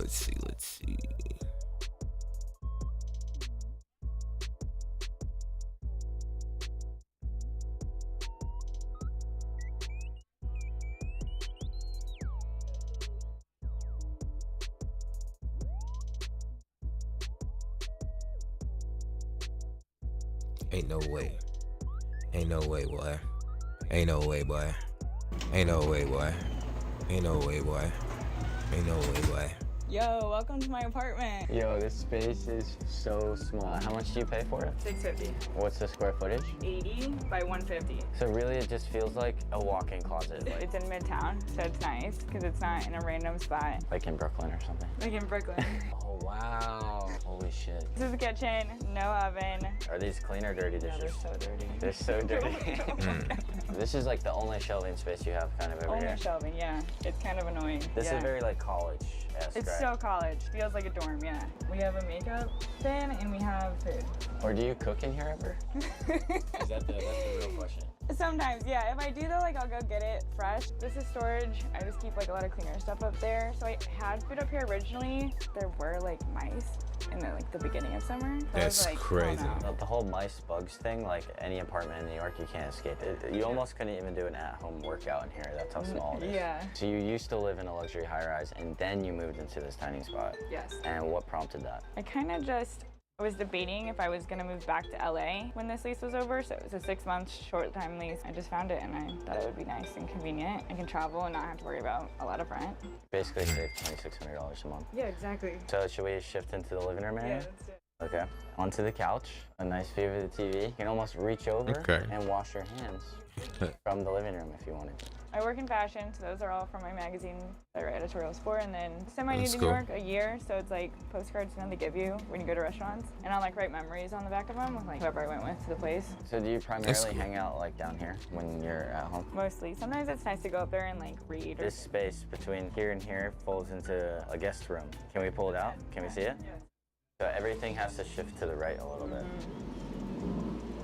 Ain't no way. Ain't no way, boy. Ain't no way, boy. Ain't no way, boy. Ain't no way, boy. Ain't no way, boy. Yo, welcome to my apartment. Yo, this space is so small. How much do you pay for it? $650. What's the square footage? 80 by 150. So really it just feels like a walk-in closet. Like, It's in Midtown, so it's nice because it's not in a random spot. like in Brooklyn or something. Like in Brooklyn. Oh, wow. Holy shit. This is the kitchen, no oven. Are these clean or dirty dishes? Yeah, they're so dirty. They're so dirty. This is like the only shelving space you have kind of over Only here. shelving, yeah. It's kind of annoying. This yeah. is very like college-esque, It's right? so college. Feels like a dorm, yeah. We have a makeup bin and we have food. Or do you cook in here ever? That's the real question. Sometimes, yeah. If I do though, like I'll go get it fresh. This is storage. I just keep like a lot of cleaner stuff up there. So I had food up here originally. There were like mice in the beginning of summer. So That's I was like, crazy. oh, no. The whole mice bugs thing, like any apartment in New York, you can't escape it. You almost couldn't even do an at-home workout in here. That's how small it is. Yeah. So you used to live in a luxury high-rise, and then you moved into this tiny spot. Yes. And what prompted that? I kind of just was debating if I was gonna move back to LA when this lease was over. So it was a 6-month short time lease. I just found it and I thought it would be nice and convenient. I can travel and not have to worry about a lot of rent. Basically save $2,600 a month. Yeah, exactly. So should we shift into the living room area? Yeah, that's it. Okay. Onto the couch, a nice view of the TV. You can almost reach over and wash your hands from the living room if you wanted to. I work in fashion, so those are all from my magazine that I write editorials for. And then semi-new That's to cool. New York, a year. So it's like postcards they give you when you go to restaurants. And I'll like write memories on the back of them with like whoever I went with to the place. So do you primarily hang out like down here when you're at home? Mostly. Sometimes it's nice to go up there and like read. This space between here and here folds into a guest room. Can we pull it out? Can we see it? Yeah. So everything has to shift to the right a little bit.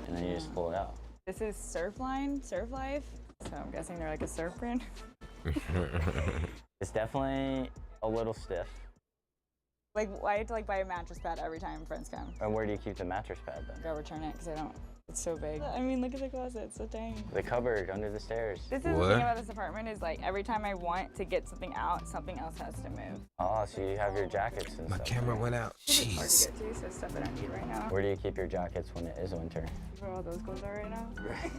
And then you just pull it out. This is Surfline, Surf Life. So I'm guessing they're like a surf brand. It's definitely a little stiff. Like I have to like buy a mattress pad every time friends come. And where do you keep the mattress pad then? Go return it because I don't. It's so big. I mean, look at the closet. It's so tiny. The cupboard under the stairs. This is the thing about this apartment is like every time I want to get something out, something else has to move. Oh, so you have your jackets and My stuff. camera went out. It's hard to Jeez. get to, so stuff I don't need right now. Where do you keep your jackets when it is winter? Where all those clothes are right now?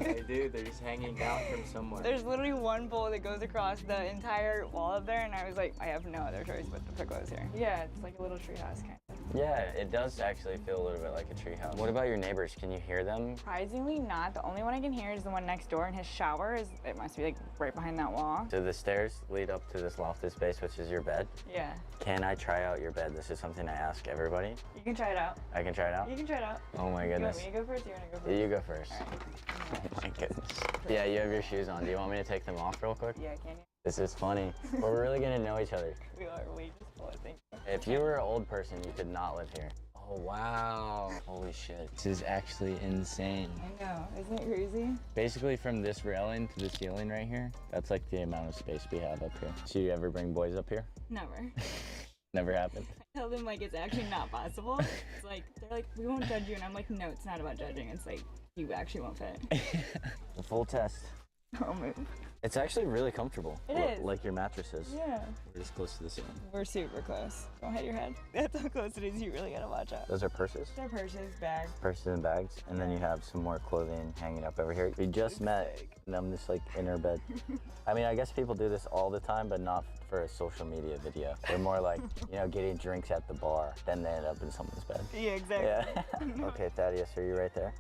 They do. They're just hanging down from somewhere. There's literally one bowl that goes across the entire wall up there, and I was like, I have no other choice but to put clothes here. Yeah, it's like a little treehouse kind of. Yeah, it does actually feel a little bit like a treehouse. What about your neighbors? Can you hear them? Surprisingly not. The only one I can hear is the one next door, and his shower is, it must be like right behind that wall. So the stairs lead up to this lofted space, which is your bed. Yeah. Can I try out your bed? This is something I ask everybody. You can try it out. I can try it out? You can try it out. Oh my You goodness. want me to go first or you want to go first? You go first. All right. Oh my goodness. Yeah, you have your shoes on. Do you want me to take them off real quick? Yeah, can you? This is funny. We're really gonna know each other. We are. We just pull it. Thank you. If you were an old person, you could not live here. Oh, wow. Holy shit. This is actually insane. I know. Isn't it crazy? Basically, from this railing to the ceiling right here, that's like the amount of space we have up here. So you ever bring boys up here? Never. Never happened. I tell them like it's actually not possible. It's like they're like, we won't judge you, and I'm like, no, it's not about judging. It's like you actually won't fit. The full test. I'll move. It's actually really comfortable. It is. Like your mattresses. Yeah. We're just close to the ceiling. We're super close. Don't hit your head. That's how close it is. You really gotta watch out. Those are purses? They're purses, bags. Purses and bags. And then you have some more clothing hanging up over here. We just met, and I'm just like in her bed. I mean, I guess people do this all the time, but not for a social media video. They're more like, you know, getting drinks at the bar, then they end up in someone's bed. Yeah, exactly. Yeah. Okay, Thaddeus, are you right there?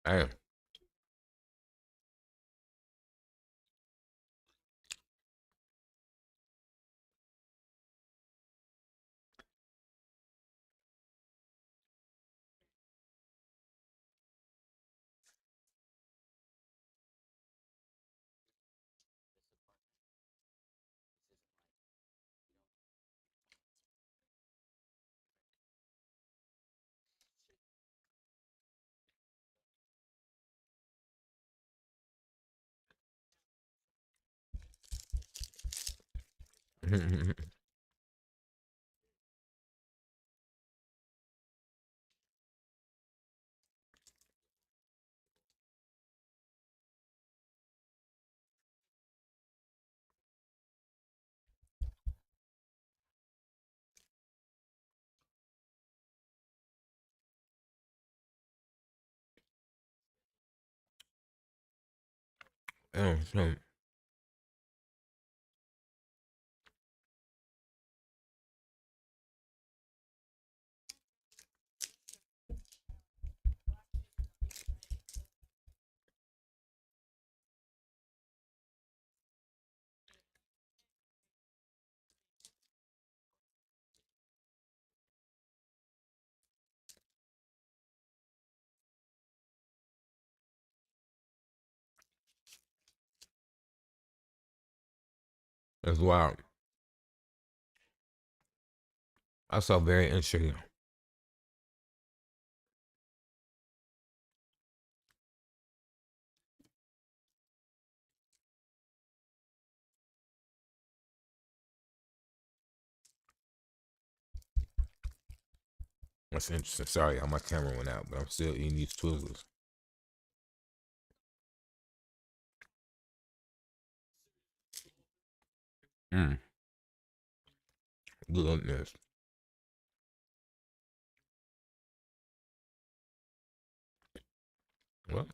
Damn. Oh, so that's wild. I saw very interesting. That's interesting. Sorry, my camera went out, but I'm still eating these Twizzlers. Mmm. Goodness. What?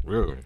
Really?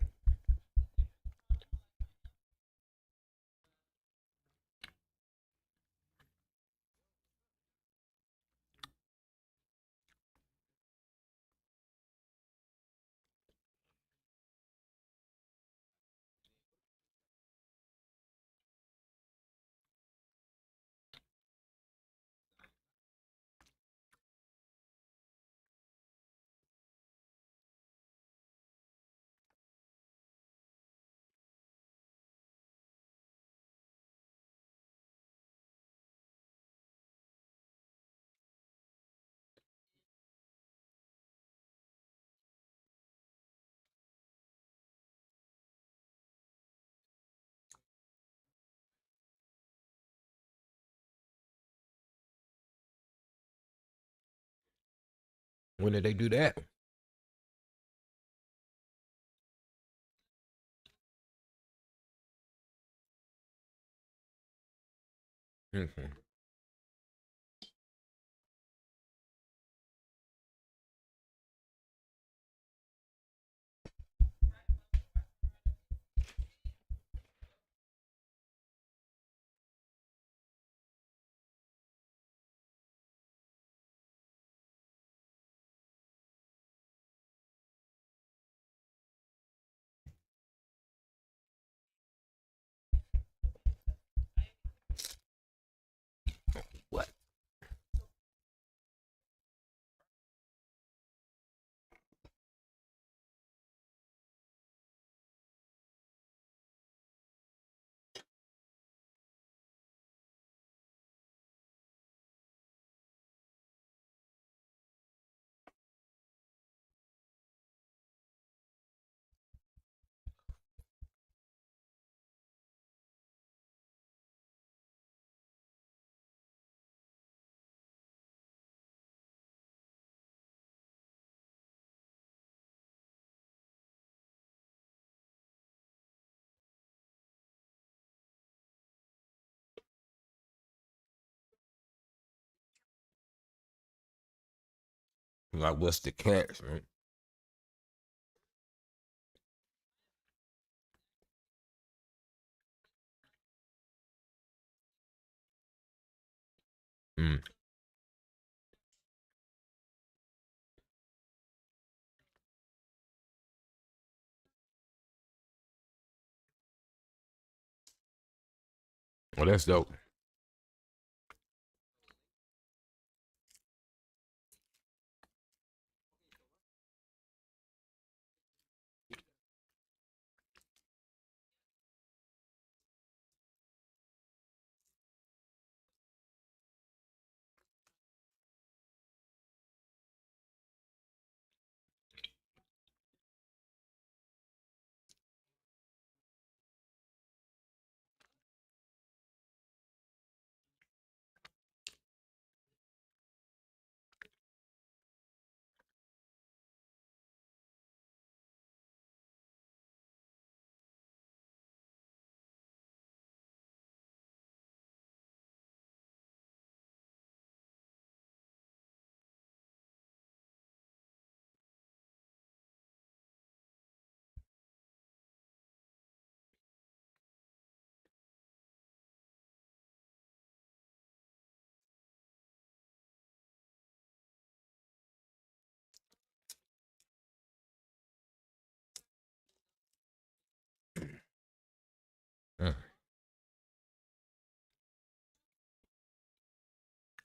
When did they do that? Mm-hmm. Like, what's the catch, man? Mm. Well, that's dope.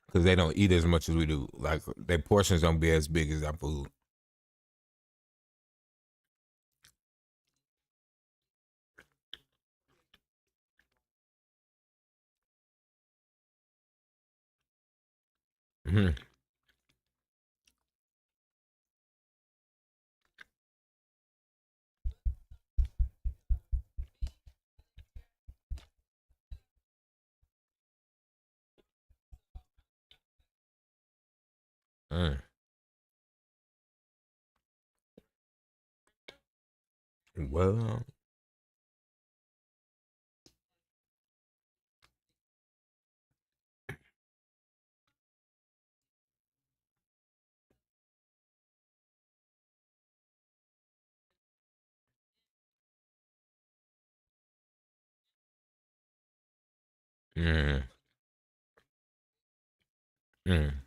Because they don't eat as much as we do. Like, their portions don't be as big as our food. Mm-hmm. Mm. Well, mm. Mm.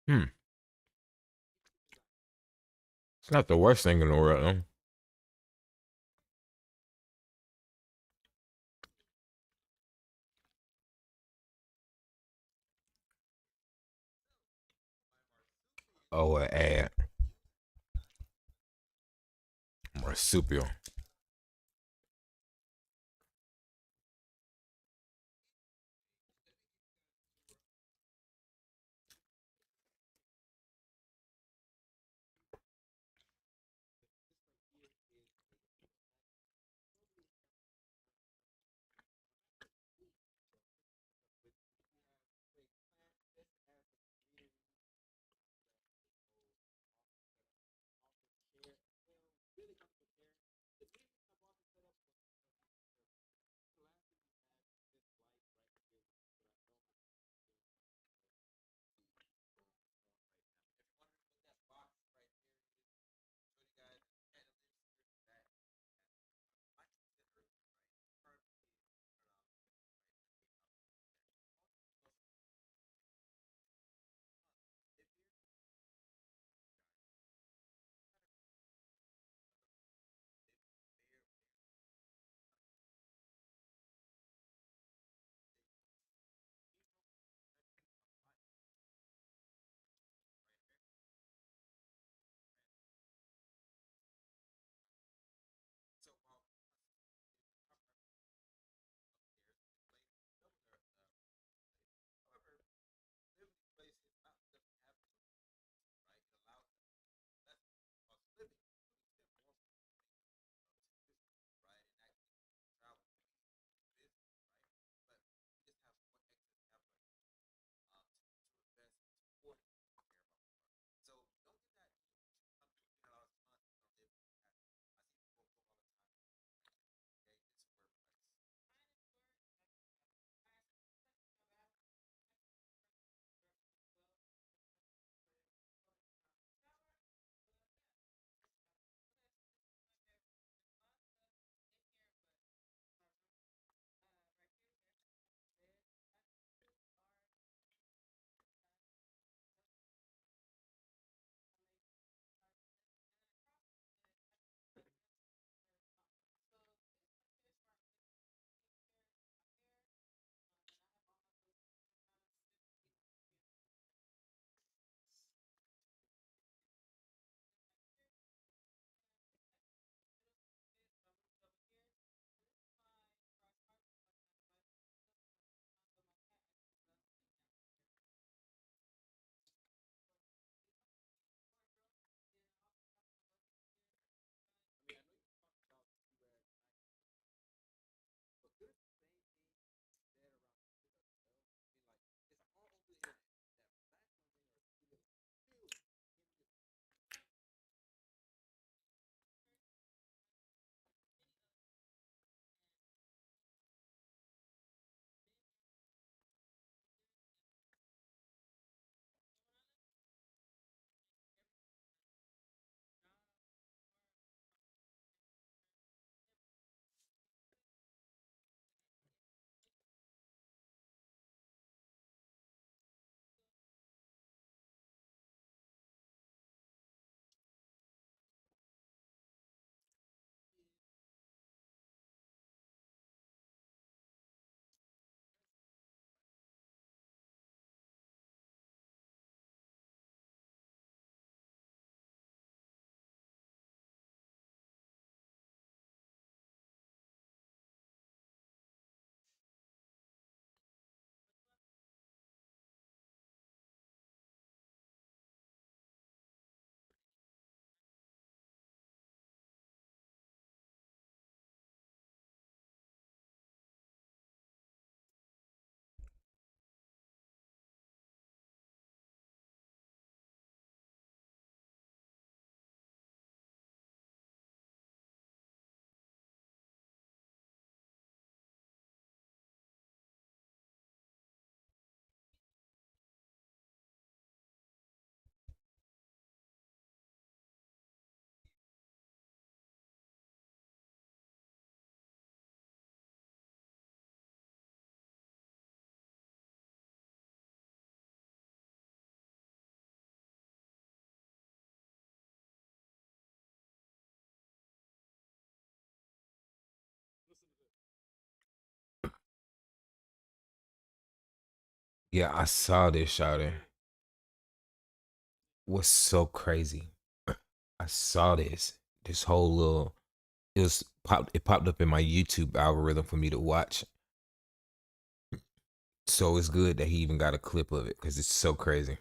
Hmm. It's not the worst thing in the world, though. Oh, an ad. Marsupial. Yeah, I saw this, shouting. What's so crazy? I saw this whole little it popped up in my YouTube algorithm for me to watch. So it's good that he even got a clip of it because it's so crazy.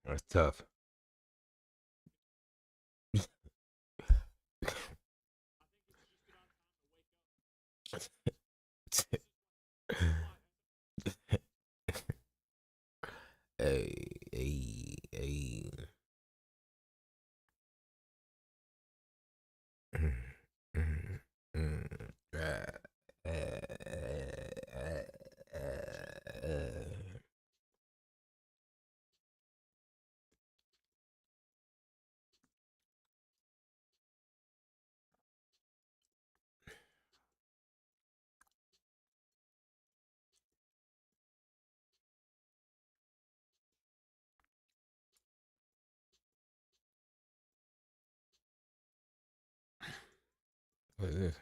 That's tough. Hey. What is this?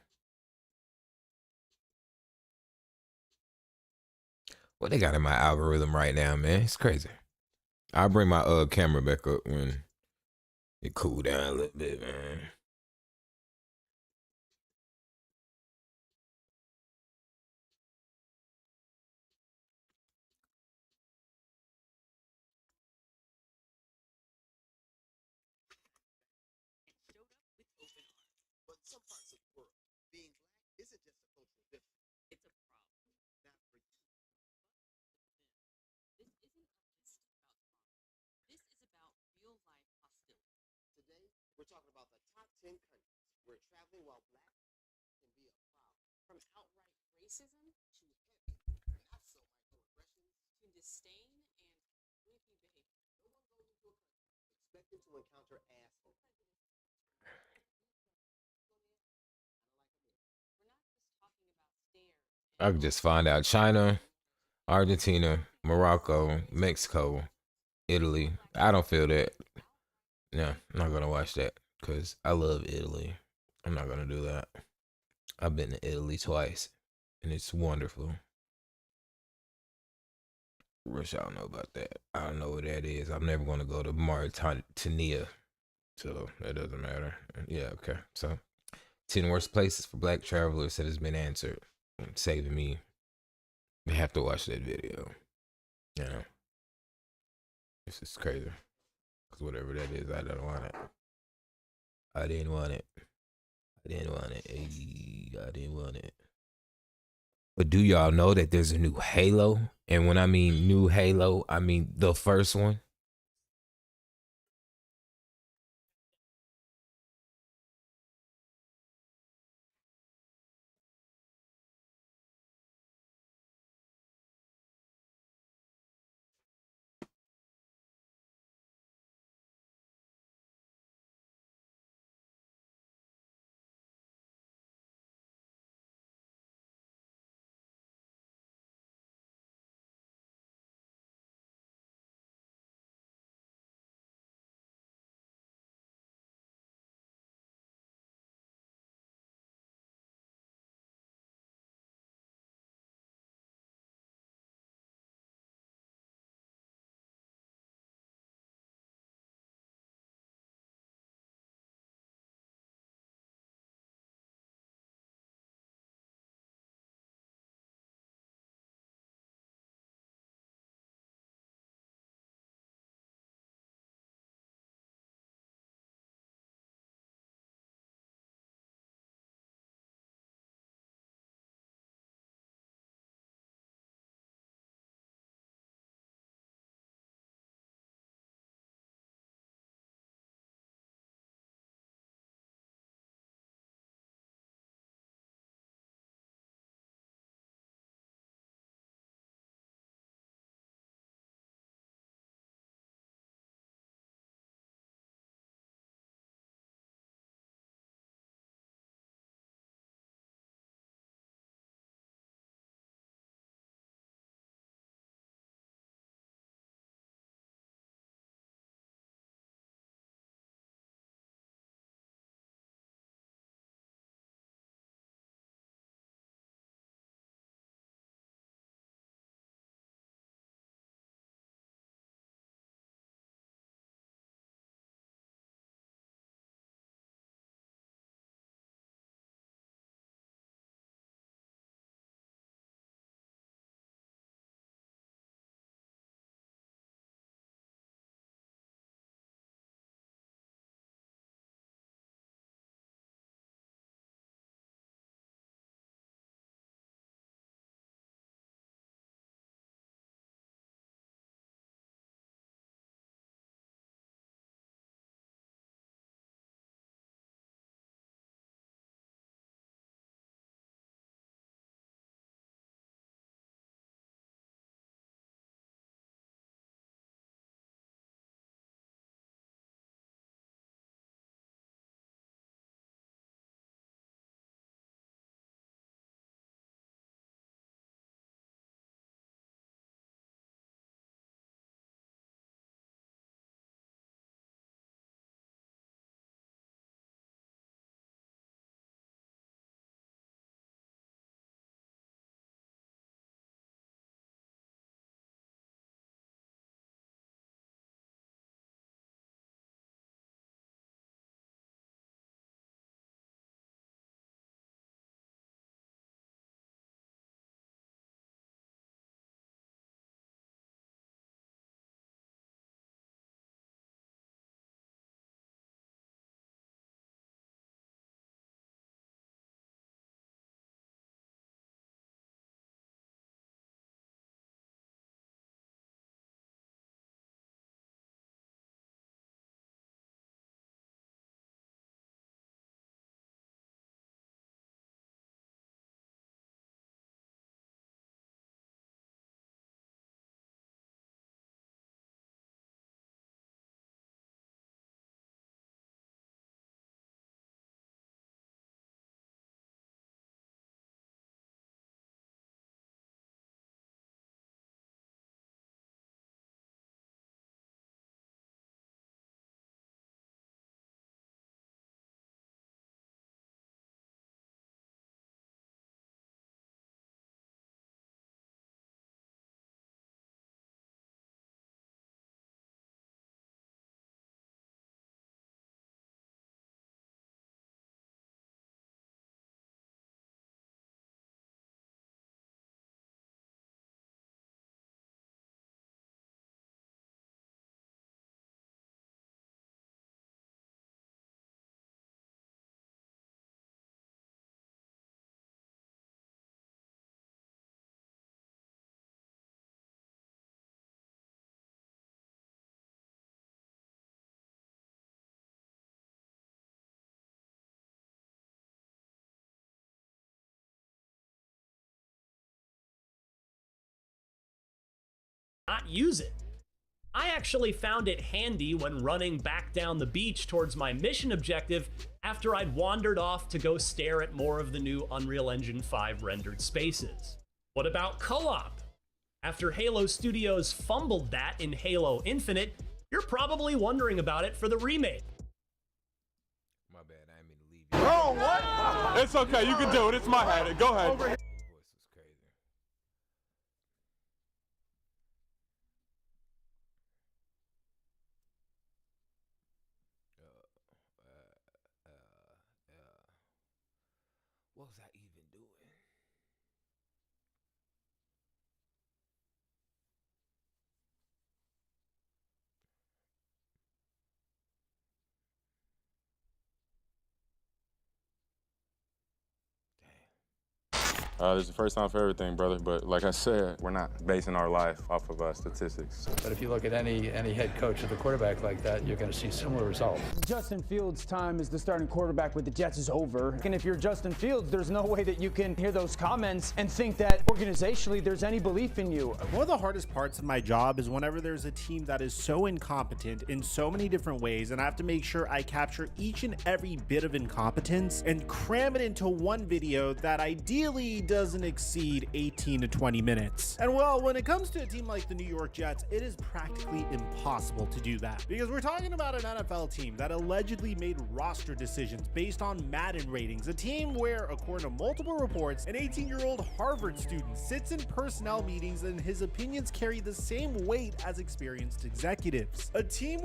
What they got in my algorithm right now, man? It's crazy. I'll bring my camera back up when it cool down a little bit, man. But in some parts of the world, being black isn't just a cultural difference. It's a problem. Not for you. This isn't a list about trauma. This is about real life hostility. Today, we're talking about the top 10 countries where traveling while black can be a problem. From outright racism to heavy, not so microaggressions to disdain and creepy behavior. No one goes into a country expecting to encounter assholes. I could just find out China, Argentina, Morocco, Mexico, Italy. I don't feel that. Yeah, I'm not gonna watch that because I love Italy. I'm not gonna do that. I've been to Italy twice, and it's wonderful. Wish I don't know about that. I don't know what that is. I'm never gonna go to Mauritania, so that doesn't matter. Yeah, okay. So, 10 worst places for black travelers that has been answered, saving me. You have to watch that video. You know, this is crazy. Cause whatever that is, I don't want it. I didn't want it. I didn't want it. I didn't want it. But do y'all know that there's a new Halo? And when I mean new Halo, I mean the first one. not use it. I actually found it handy when running back down the beach towards my mission objective after I'd wandered off to go stare at more of the new Unreal Engine 5 rendered spaces. What about co-op? After Halo Studios fumbled that in Halo Infinite, you're probably wondering about it for the remake. My bad, I didn't mean to leave you. Oh, what? It's okay, you can do it. It's my habit. Go ahead. Voice was crazy. What was I even doing? This is the first time for everything, brother. But like I said, we're not basing our life off of statistics. But if you look at any head coach with a quarterback like that, you're going to see similar results. Justin Fields' time as the starting quarterback with the Jets is over. And if you're Justin Fields, there's no way that you can hear those comments and think that organizationally there's any belief in you. One of the hardest parts of my job is whenever there's a team that is so incompetent in so many different ways, and I have to make sure I capture each and every bit of incompetence and cram it into one video that ideally doesn't exceed 18 to 20 minutes. And well, when it comes to a team like the New York Jets, it is practically impossible to do that, because we're talking about an NFL team that allegedly made roster decisions based on Madden ratings, a team where, according to multiple reports, an 18-year-old Harvard student sits in personnel meetings and his opinions carry the same weight as experienced executives. A team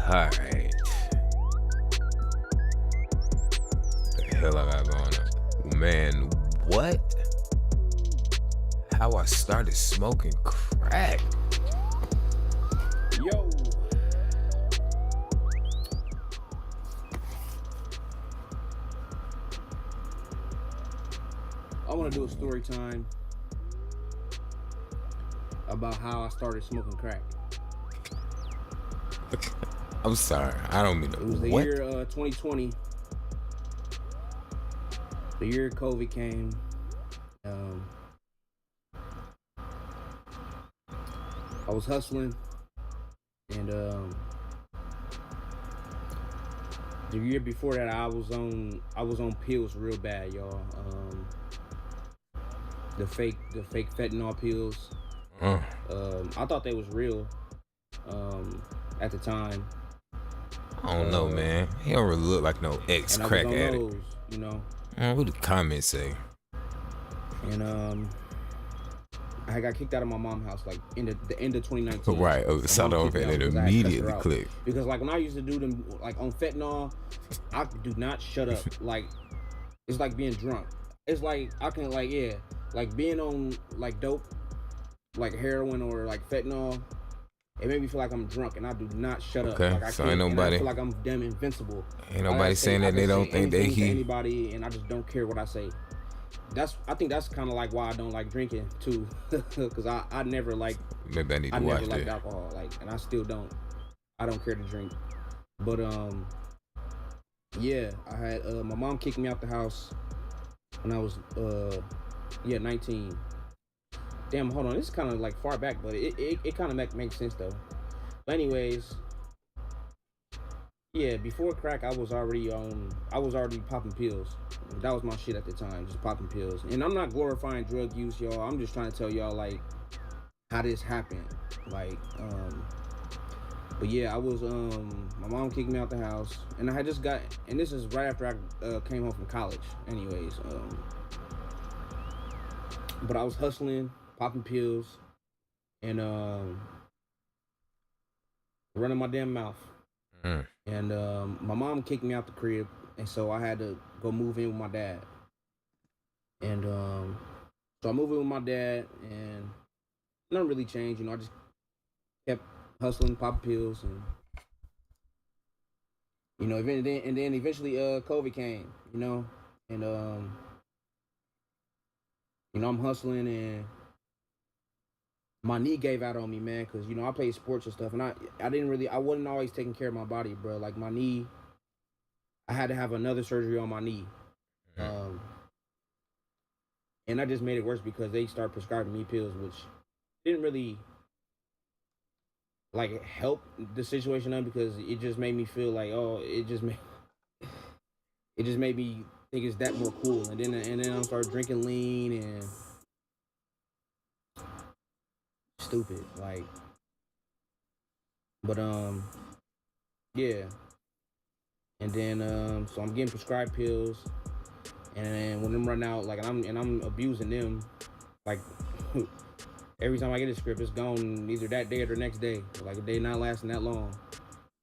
Alright. The hell I got going on? Man, what? How I started smoking crack. Yo. I want to do a story time about how I started smoking crack. I'm sorry, I don't mean to. It was the year 2020. The year COVID came. I was hustling, and the year before that, I was on pills real bad, y'all. The fake fentanyl pills. I thought they was real at the time. I don't know, man. He don't really look like no ex-crack addict. Those, you know. What do the comments say? And I got kicked out of my mom's house like in the end of 2019. Right, so and it immediately clicked. Because like when I used to do them like on fentanyl, I do not shut up. Like it's like being drunk. It's like I can like being on like dope, like heroin or like fentanyl. It made me feel like I'm drunk, and I do not shut up. Okay, like, I so can't, ain't nobody. I feel like I'm damn invincible. Ain't nobody saying that they don't think they he. Anybody, and I just don't care what I say. I think that's kind of like why I don't like drinking too, because I never like. Maybe I need to watch never liked that. alcohol, like, and I still don't. I don't care to drink, but yeah, I had my mom kicked me out the house when I was 19. Damn, hold on, this is kind of like far back, but it kind of makes sense though. But anyways, yeah, before crack, I was already popping pills. That was my shit at the time, just popping pills. And I'm not glorifying drug use, y'all. I'm just trying to tell y'all like how this happened. Like, but yeah, I was my mom kicked me out the house, and I had just got, and this is right after I came home from college. Anyways, but I was hustling, popping pills, and running my damn mouth. And my mom kicked me out the crib, and so I had to go move in with my dad. And so I moved in with my dad, and nothing really changed. You know, I just kept hustling, popping pills, and you know, and then eventually COVID came. You know, and you know, I'm hustling, and my knee gave out on me, man, because, you know, I played sports and stuff, and I wasn't always taking care of my body, bro. Like, my knee, I had to have another surgery on my knee. And I just made it worse because they started prescribing me pills, which didn't really, like, help the situation up, because it just made me feel like, it just made me think it's that more cool. And then I started drinking lean and stupid, like, but yeah, and then so I'm getting prescribed pills, and when them run out, like, and I'm abusing them, like, every time I get a script, it's gone either that day or the next day, like, they not lasting that long,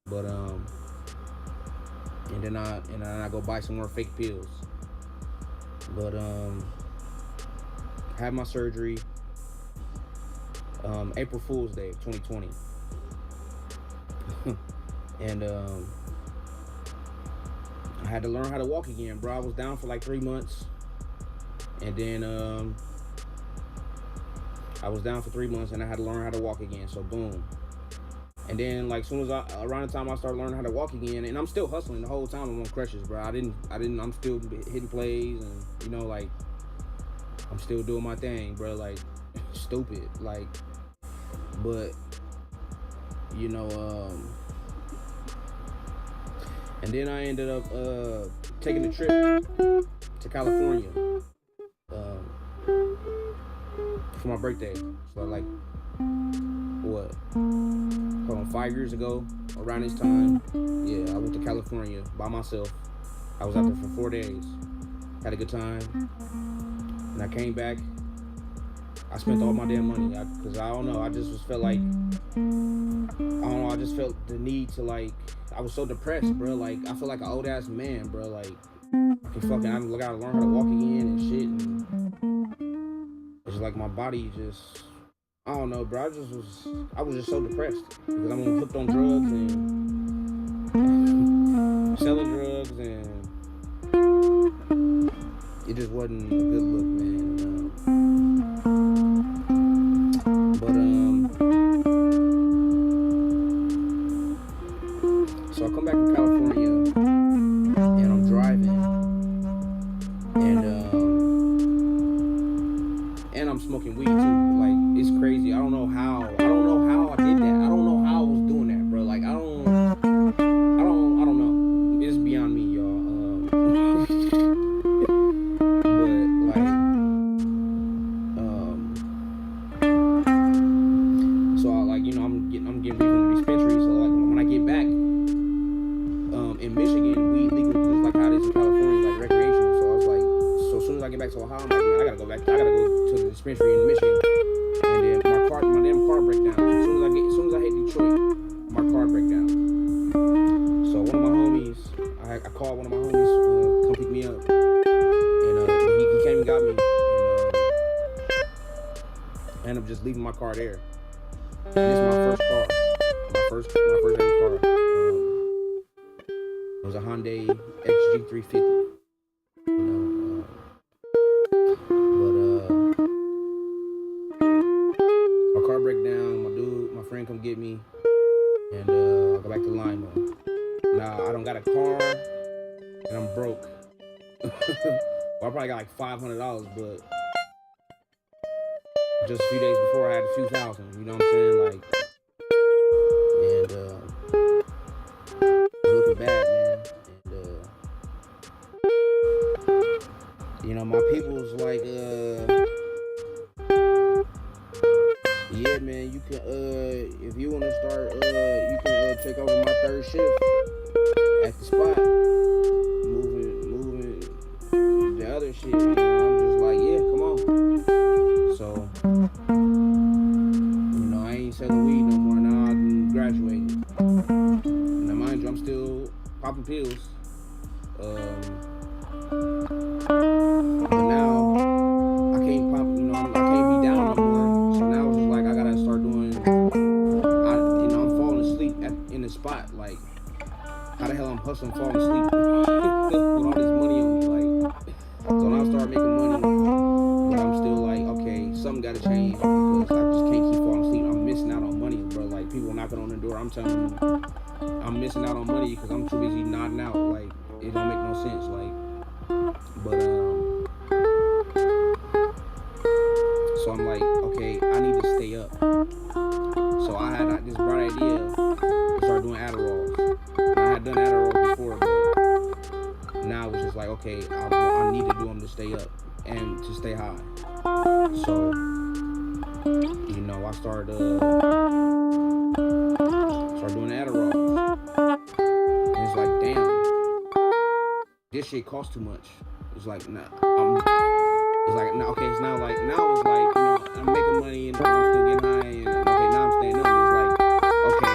but and then I go buy some more fake pills, but had my surgery. April Fool's Day of 2020. And I had to learn how to walk again, bro. I was down for like 3 months. And then I was down for 3 months, and I had to learn how to walk again. So boom. And then, like, soon as around the time I started learning how to walk again, and I'm still hustling the whole time I'm on crutches, bro. I'm still hitting plays, and, you know, like, I'm still doing my thing, bro. Like, stupid, like, but, you know, and then I ended up taking a trip to California for my birthday. So, like, what, hold on, 5 years ago, around this time, yeah, I went to California by myself. I was out there for 4 days, had a good time, and I came back. I spent all my damn money because I don't know. I just felt like I just felt the need to like. I was so depressed, bro. Like I feel like an old ass man, bro. Like I gotta learn how to walk again and shit. And it's like my body just. I don't know, bro. I was just so depressed because I'm hooked on drugs and selling drugs, and it just wasn't a good look, man. So I come back to California and I'm driving, and I'm smoking weed too. Like it's crazy. I don't know how I did that. I don't know how I was doing that, bro. Like I don't know. It's beyond me, y'all. So I'm getting weed from the dispensary. So like when I get back, in Michigan, weed legal just like how it is in California, like recreational. So I was like, so as soon as I get back to Ohio, I'm like, man, I gotta go to the dispensary in Michigan. And then my damn car break down. As soon as I hit Detroit, my car break down. So one of my homies, I called one of my homies come pick me up, and he came and got me, and I ended up just leaving my car there. And this is my first car, my first ever car. It was a Hyundai XG350. My car break down. My friend come get me, and I go back to Lima. Now I don't got a car, and I'm broke. Well, I probably got like $500, but just a few days before I had a few thousand. You know what I'm saying? Like, and it's looking bad, man. And my people's like, yeah, man, you can, if you want to start, you can take over my third shift at the spot, moving the other shit. I'm just like, yeah, come on. So, I ain't selling weed no more. Now I graduated. Now, mind you, I'm still popping pills. But now I can't pop, I can't be down no more. So now it's just like I gotta start doing. I'm falling asleep in the spot. Like, how the hell I'm hustling, falling asleep with all this money on me? Like, so now I start making money, but I'm still like, okay, something gotta change because I just can't keep falling asleep. I'm missing out on money, bro. Like, people knocking on the door, I'm telling them I'm missing out on money because I'm too busy nodding out. Like, it don't make no sense. Like, but so I'm like, okay, I need to stay up. So I had this bright idea to start doing Adderalls. I had done Adderall before, but now it's just like, okay, I need to do them to stay up and to stay high. So, I started doing Adderalls. And it's like, damn, this shit costs too much. It's like, nah, it's like, now it's like, I'm making money and I'm still getting high, and okay, now I'm staying up. It's like, okay,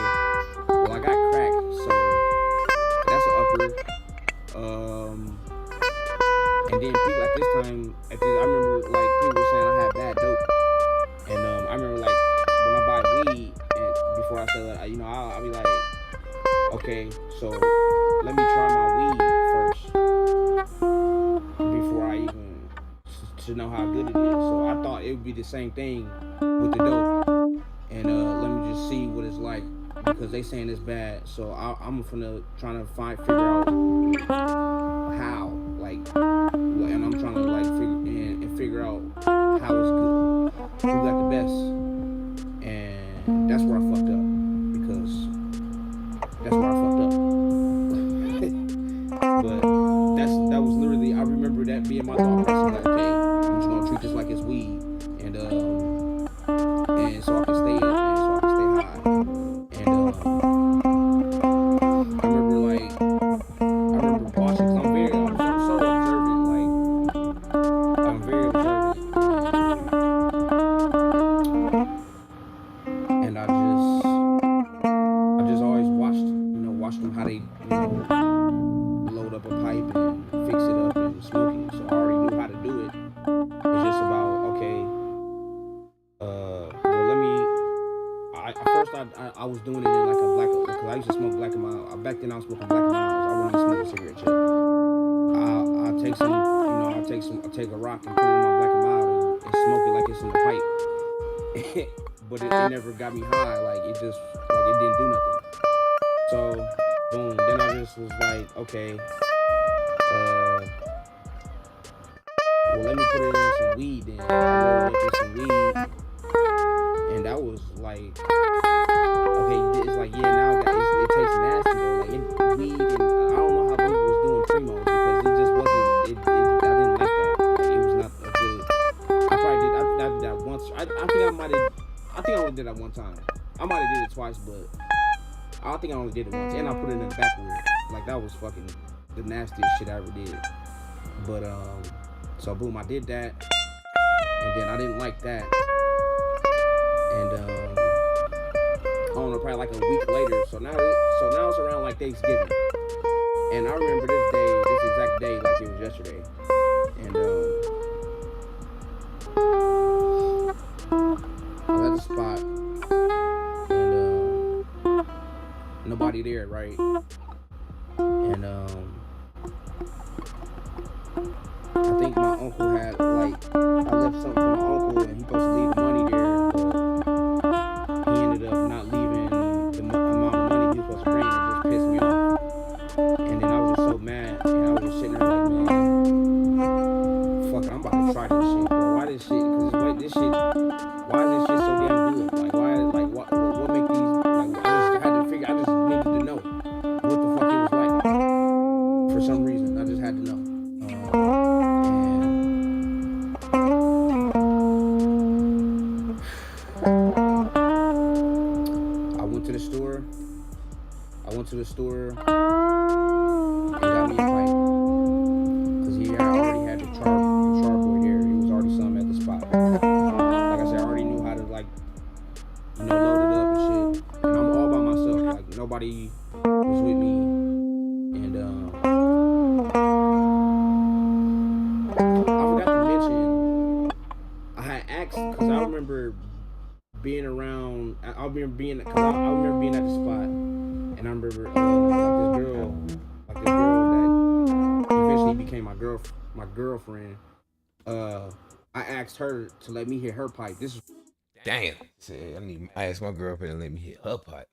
well, I got crack, so that's an upper. And then people at this time, I remember like people were saying I had bad dope, and I remember like when I buy weed and before I sell it, I'll be like, okay, so let me try my weed first before I even to know how good it is. So I thought it would be the same thing with the dope, and let me just see what it's like because they saying it's bad. So I'm trying to figure out how, like, and I'm trying to like figure out how it's good, who got the best, and that's where I fucked up because that's where I fucked up. But that was literally, I remember that being my thought process. Like, okay, I'm just gonna treat this like it's weed, and so I can stay up and so I can stay high. And I remember watching, cause I'm so observant. Like, I'm very observant. how they, load up a pipe and fix it up and smoke it. So I already knew how to do it. It's just about, okay, well, let me, I was doing it in like a black, because I used to smoke Black and Mild. Back then I was smoking Black and Mild. I wouldn't even smoke a cigarette yet. I'll take some, I'll take a rock and put it in my Black and Mild and smoke it like it's in the pipe. But it never got me high. Like it just, like it didn't do nothing. So, boom. Then I just was like, okay, well, let me put it in some weed then. I rolled up in some weed, and that was like, okay, it's like, yeah, now it tastes nasty though. Like weed, and I don't know how people was doing primos because it just wasn't. I didn't like that. Like, it was not a good. I did that once. I think I only did that one time. I might have did it twice, but I think I only did it once, and I put it in the backwood. Like that was fucking the nastiest shit I ever did. But so boom, I did that, and then I didn't like that, and I don't know, probably like a week later. So now it's around like Thanksgiving, and I remember this exact day like it was yesterday, and I was at the spot, and nobody there, right? And I think my uncle had, like, I left something for my uncle and he supposed to leave the money there, but he ended up not leaving the amount of money he was supposed to bring, and it just pissed me off. And then I was just so mad, and I was just sitting there like, man, fuck it, I'm about to try this shit, bro. Why this shit? Because why is this shit so damn good? Like, what make these, like, I just needed to know what the fuck it was like. For some reason, I just had to know. I went to the store and got me a pipe because he already had the charcoal there. It was already some at the spot. Like I said, I already knew how to, like, load it up and shit. And I'm all by myself. Like nobody was with me. And I forgot to mention, I had asked because I remember being around. I remember being at the spot, and I remember like this girl that eventually became my girlfriend. I asked her to let me hit her pipe. This is Damn. I asked my girlfriend to let me hit her pipe.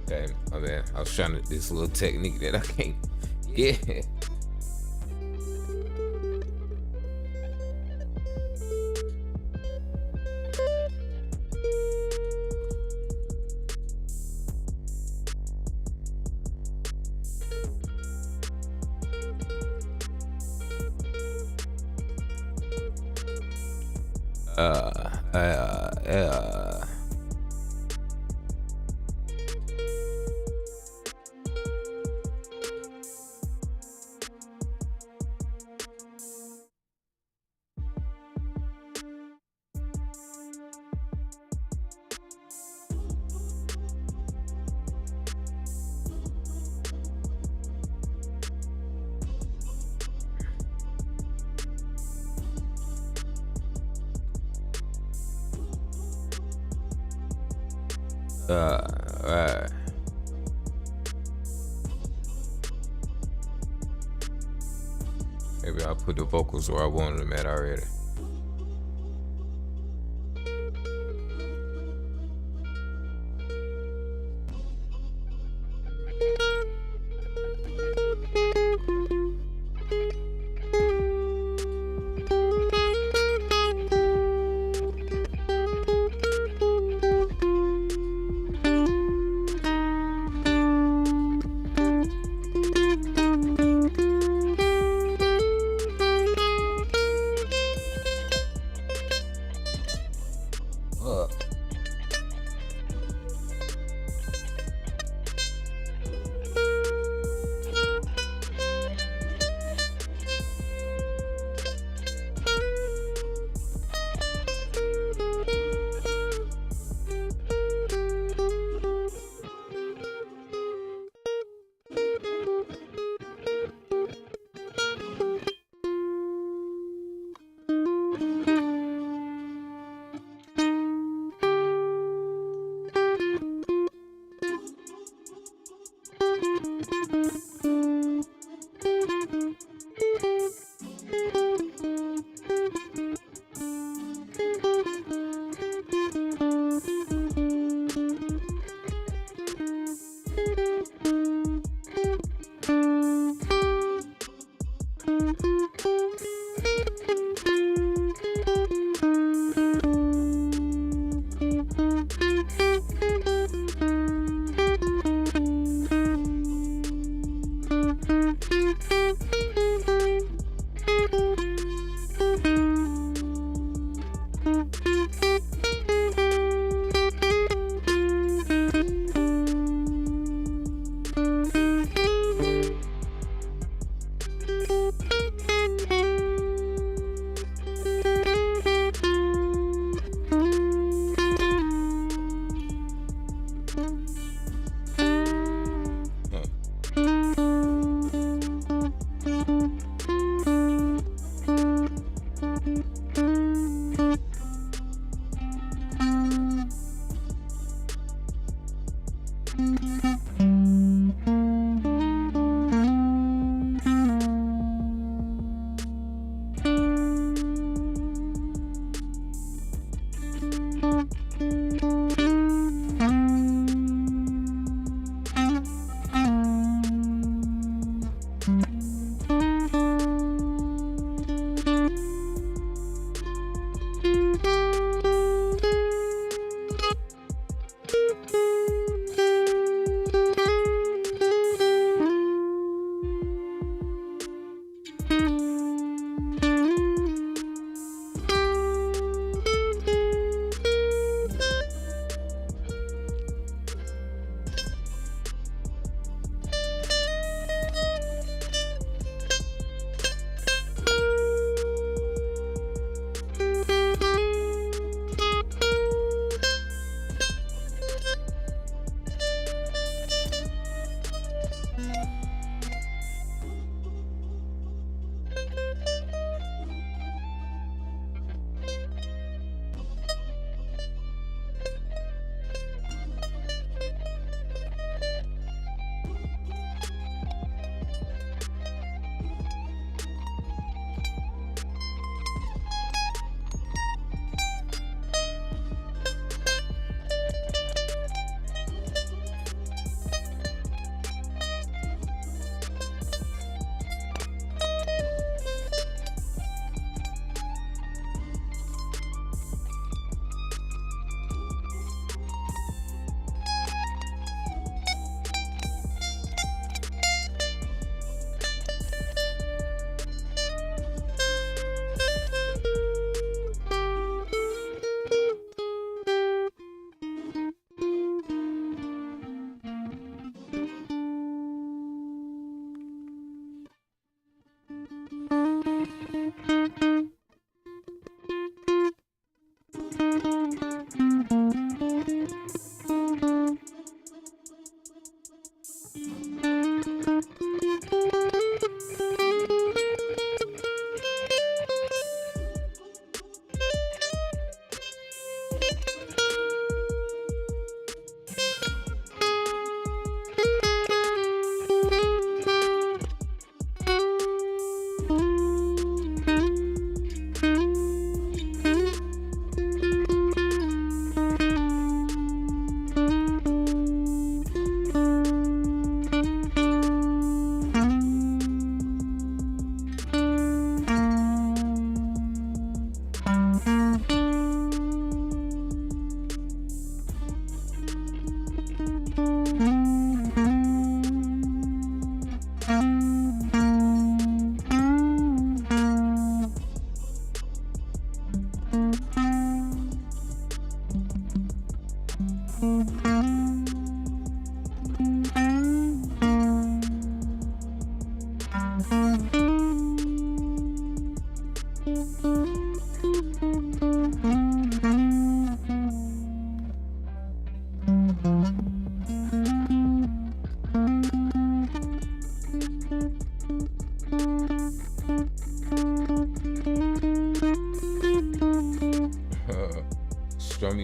Okay, my bad. I was trying to this little technique that I can't get. Maybe I'll put the vocals where I wanted them at already.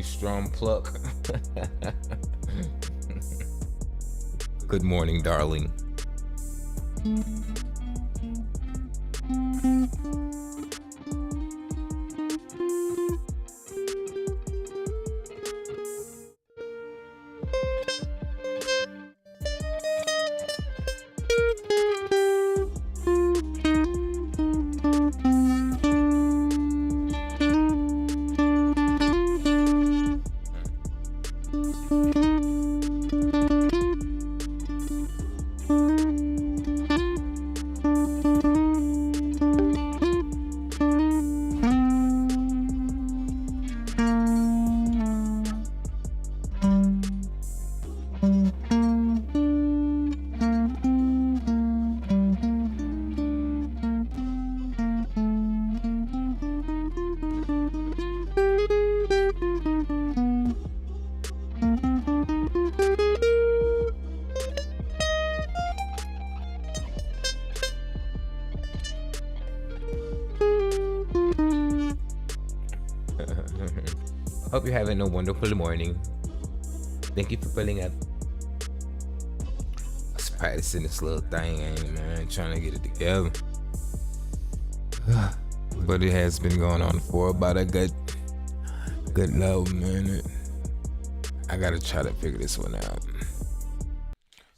Strong pluck. Good morning, darling. Hope you're having a wonderful morning. Thank you for pulling up. I was practicing this little thing, man, trying to get it together. But it has been going on for about a good little minute. I gotta try to figure this one out.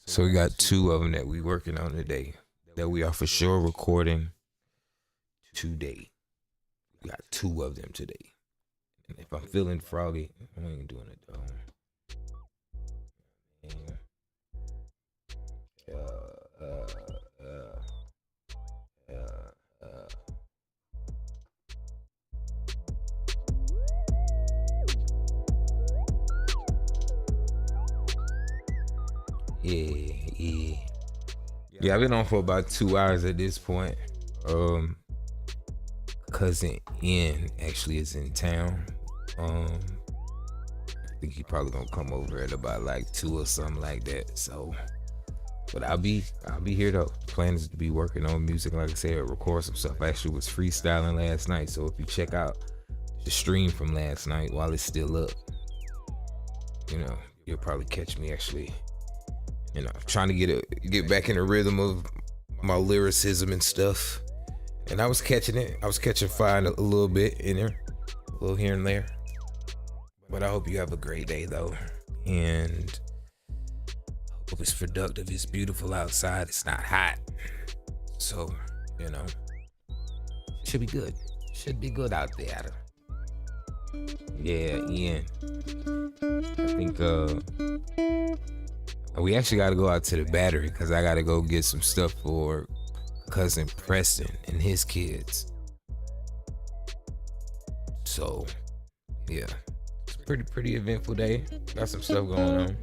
So we got 2 of them that we working on today, that we are for sure recording today. We got 2 of them today. And if I'm feeling froggy, I ain't doing it though. Yeah, I've been on for about 2 hours at this point. Cousin N actually is in town. I think he probably gonna come over at about like 2 or something like that. So, but I'll be here though. The plan is to be working on music, like I said, record some stuff. I actually was freestyling last night, so if you check out the stream from last night while it's still up, you know, you'll probably catch me actually, you know, trying to get back in the rhythm of my lyricism and stuff. And I was catching it. I was catching fire a little bit in there, a little here and there. But I hope you have a great day though, and hope it's productive. It's beautiful outside. It's not hot, so you know, should be good. Should be good out there. Yeah, Ian. I think we actually got to go out to the Battery because I got to go get some stuff for cousin Preston and his kids. So yeah, it's a pretty eventful day. Got some stuff going on.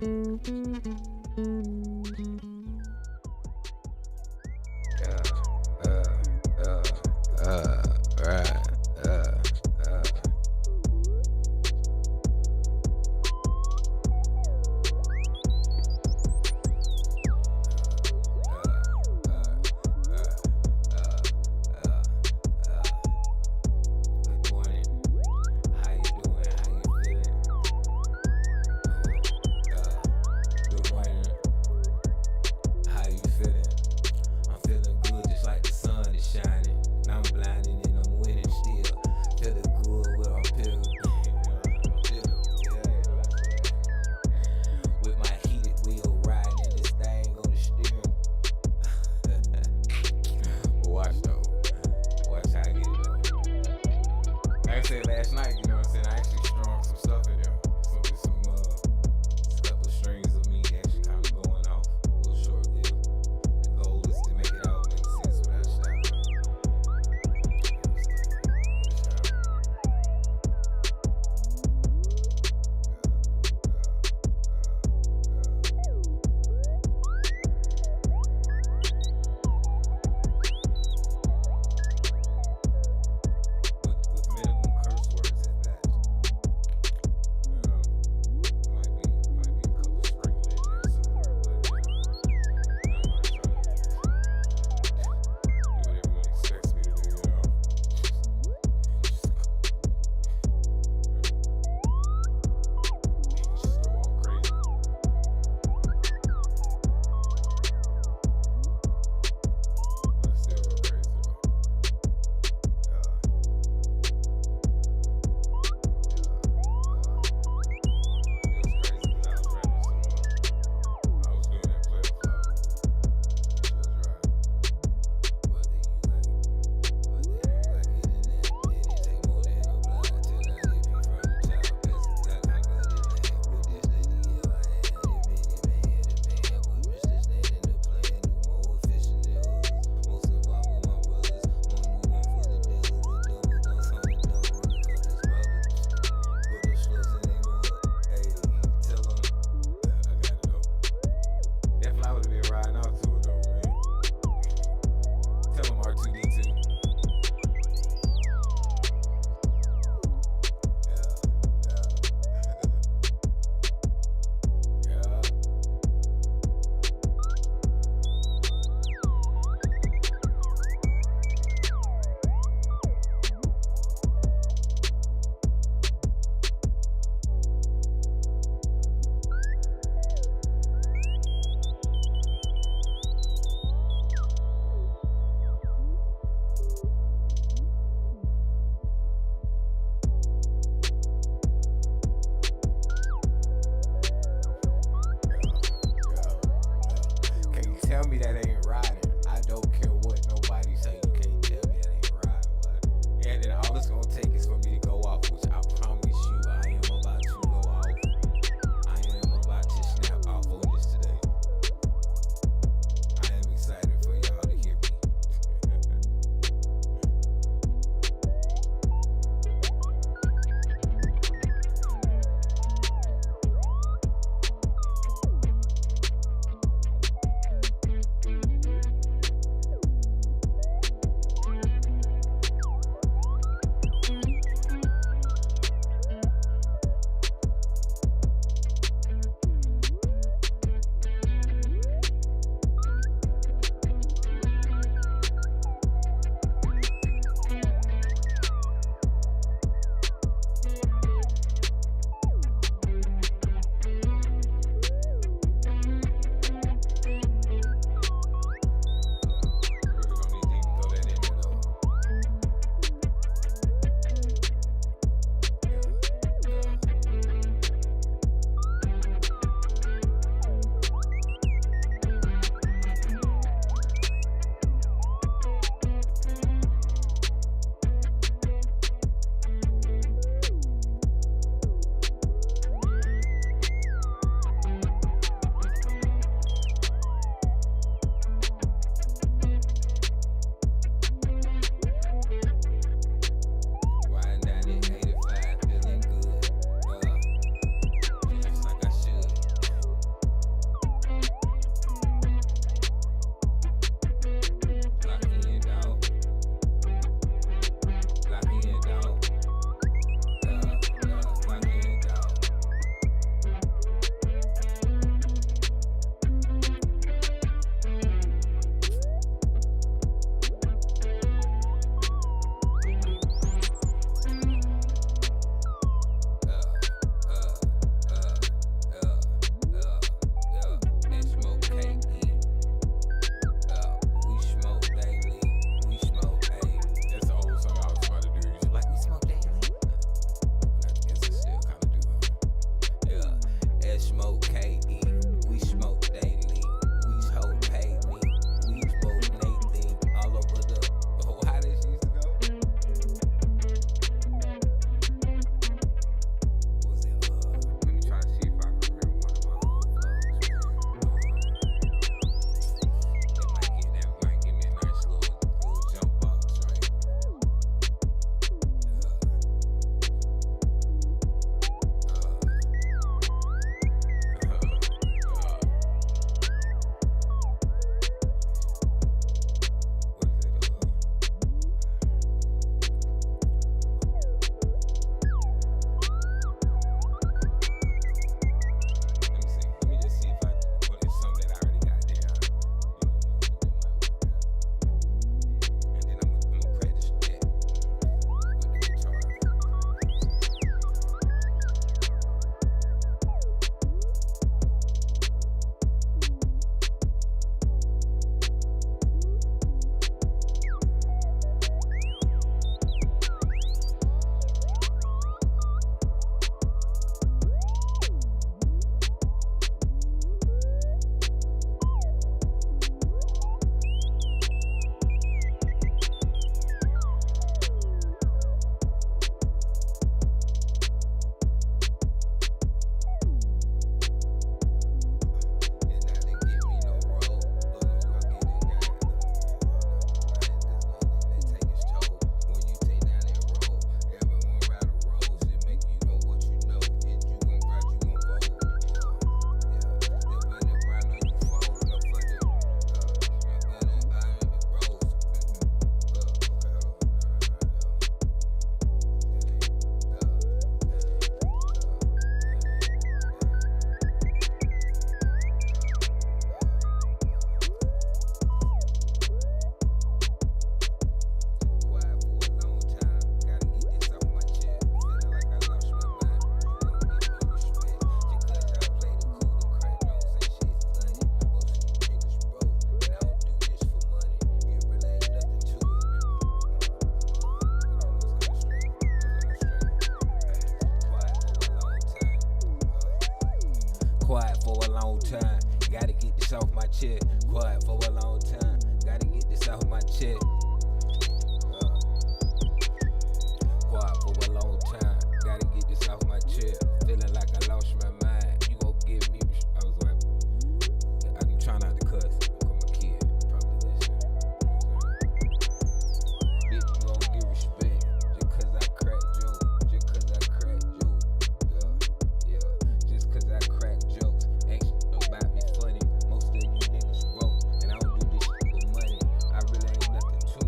tell me that ain't riding. I don't care what nobody say. You can't tell me that ain't riding. But, and then all it's gonna take is for me to go off, which I promise you I am about to go off. I am about to snap off on this today. I am excited for y'all to hear me. Quiet for a long time. Gotta get this off my chest. Quiet for a long time. Gotta get this off my chest. Feeling like I lost my mind. You gon' give me. I was like, I'm trying not to cuss. I'm a kid. Probably listen. Bitch, you gon' give respect. Just cause I crack jokes. Just cause I crack jokes. Yeah. Just cause I crack jokes. Ain't shit about me funny. Most of you niggas broke. And I don't do this shit for money. I really ain't nothing to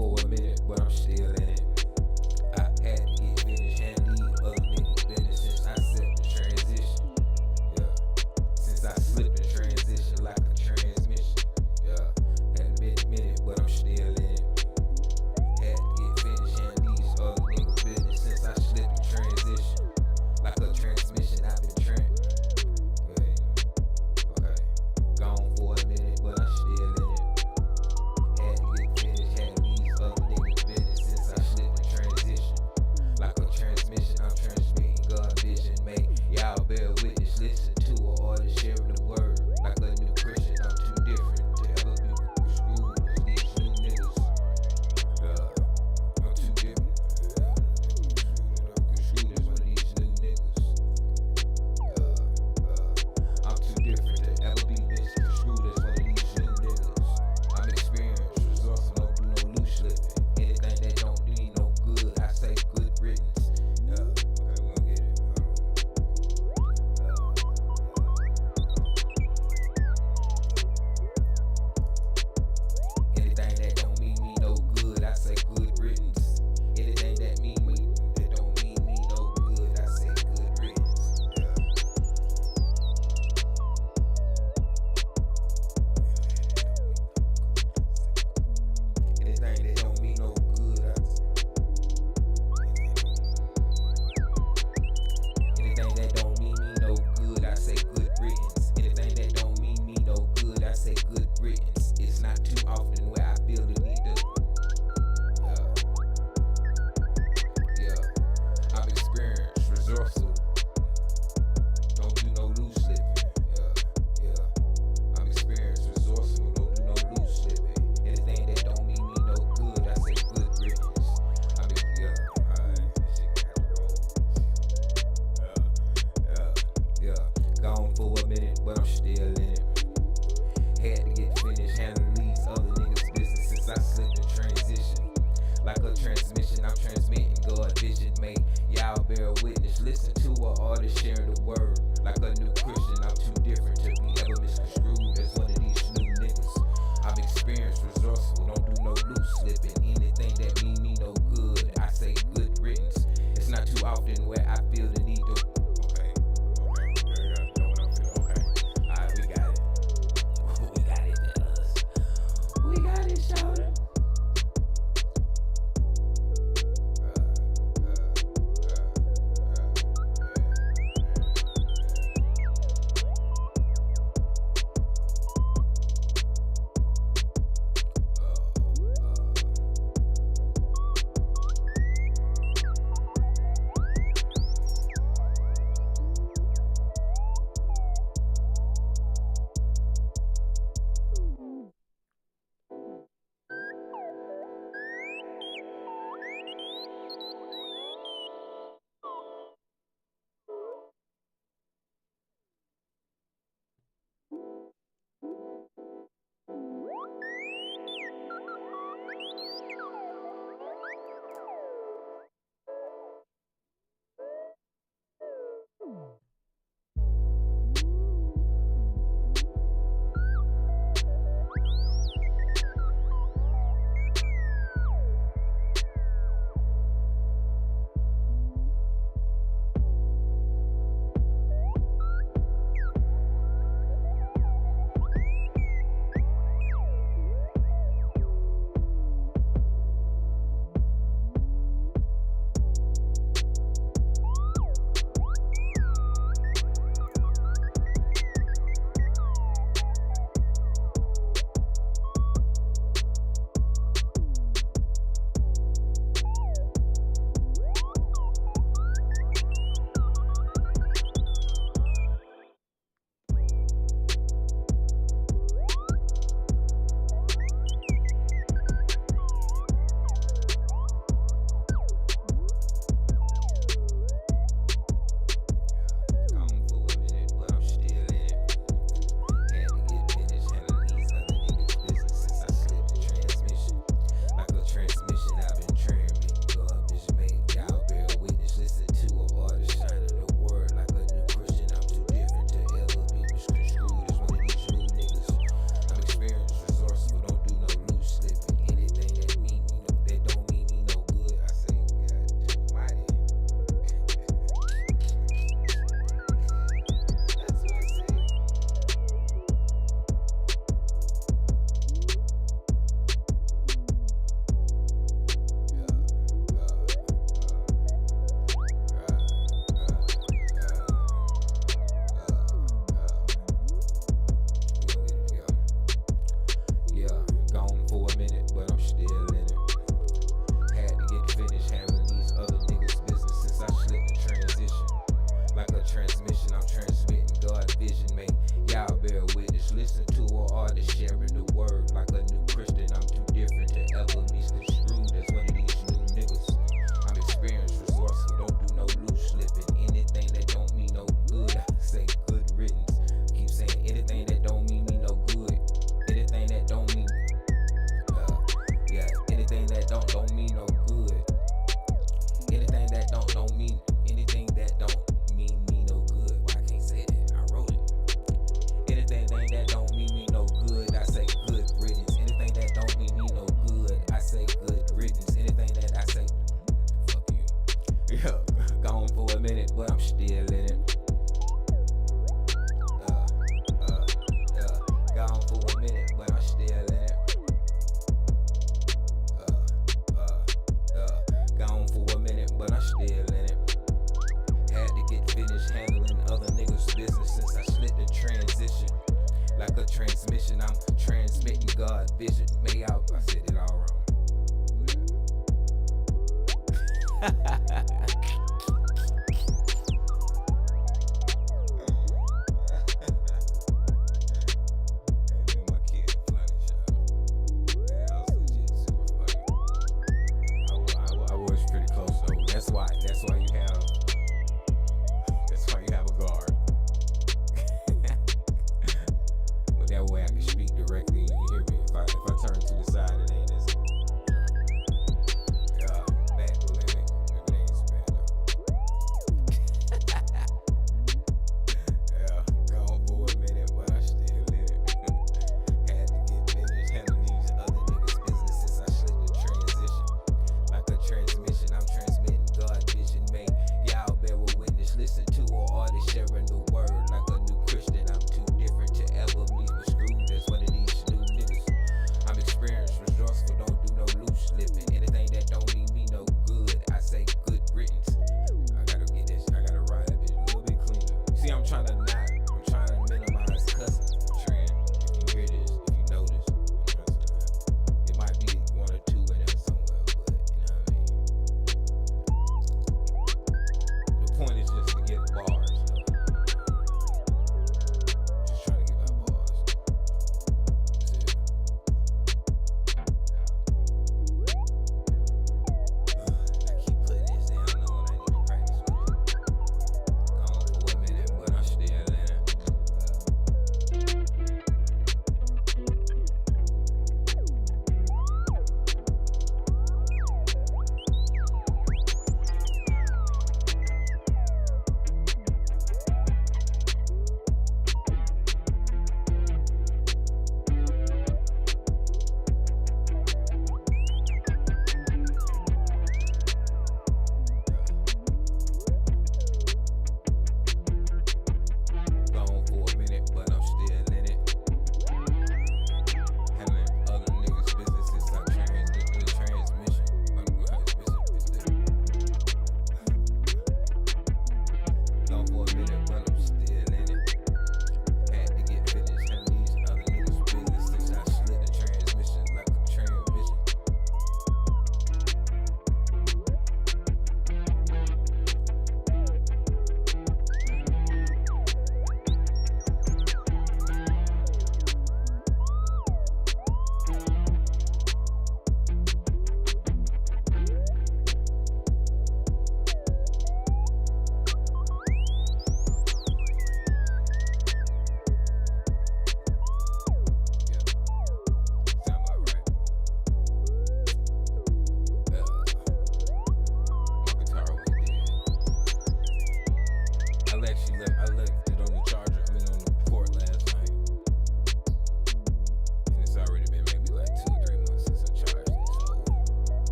for a minute, but I'm still in it. I had to get finished, handle these other niggas business since I set the transition. Yeah, since I slipped in transition like a transmission. Yeah, had to be a minute, but I'm still in it. Had to get finished, handle these other niggas business since I slipped in transition like a transmission. I've been trained. Okay, gone for a minute, but I'm still in it. Had to get finished, handle these other niggas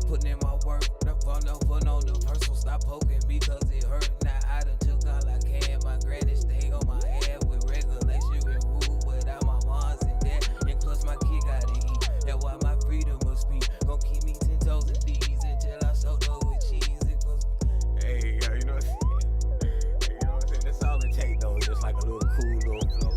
putting in my work. Never on the person, stop poking me cause it hurt. Now I done took all I can. My granny stay on my head with regulation and rule without my moms and dad. And plus my kid gotta eat. That's why my freedom must be. Gon' keep me 10 toes and D's until I soak up with cheese and cause. Hey, you know what I'm saying? You know what I'm saying? That's all it take though, just like a little cool little flow.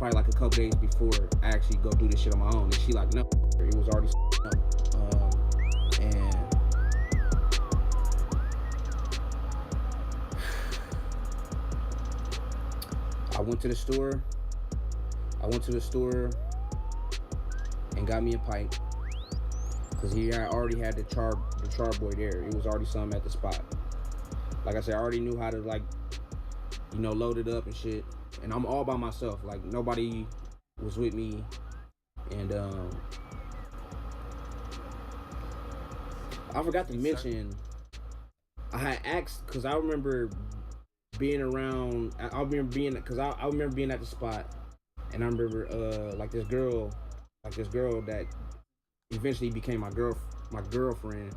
probably like a couple days before I actually go do this shit on my own. And she like, no, it was already up. And I went to the store and got me a pipe, because he already had the char boy there. It was already something at the spot. Like I said, I already knew how to, like, you know, load it up and shit. And I'm all by myself. Like, nobody was with me. And I forgot to mention, I had asked, because I remember being around, I remember being at the spot, and I remember like this girl that eventually became my girlfriend.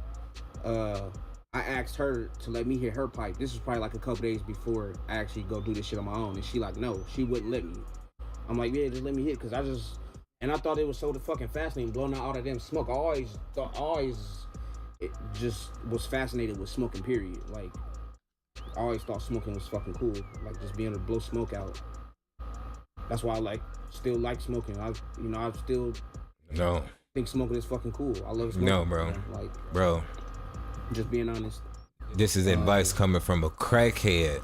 I asked her to let me hit her pipe. This was probably like a couple days before I actually go do this shit on my own, and she like, no, she wouldn't let me. I'm like, yeah, just let me hit, because I thought it was so fucking fascinating blowing out all that damn smoke. I always it just was fascinated with smoking, period. Like, I always thought smoking was fucking cool, like just being able to blow smoke out. That's why I still like smoking. I still think smoking is fucking cool. I love smoking. No, bro. Like, bro. Just being honest. This is advice coming from a crackhead.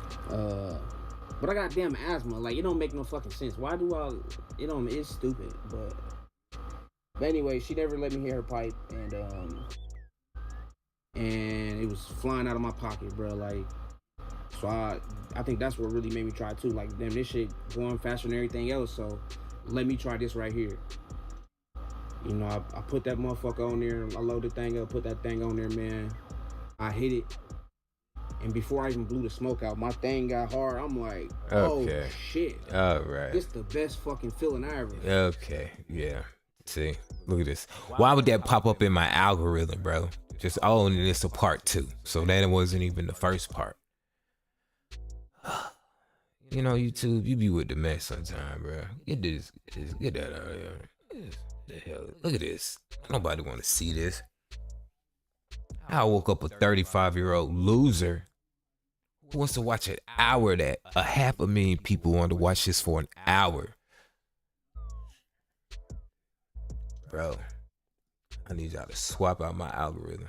But I got damn asthma. Like, it don't make no fucking sense. Why do it's stupid. But anyway, she never let me hit her pipe, and it was flying out of my pocket, bro. Like, so I think that's what really made me try too. Like, damn, this shit going faster than everything else, so let me try this right here. You know, I put that motherfucker on there, I load the thing up, put that thing on there, man. I hit it, and before I even blew the smoke out, my thing got hard. I'm like, oh shit. All right. This the best fucking feeling I ever had. Okay, yeah. See, look at this. Why would that pop up in my algorithm, bro? Just, oh, and it's a part 2. So that it wasn't even the first part. You know, YouTube, you be with the mess sometime, bro. Get that out of here. The hell? Look at this. Nobody want to see this. I woke up a 35-year-old loser who wants to watch an hour of that. 500,000 people want to watch this for an hour. Bro, I need y'all to swap out my algorithm.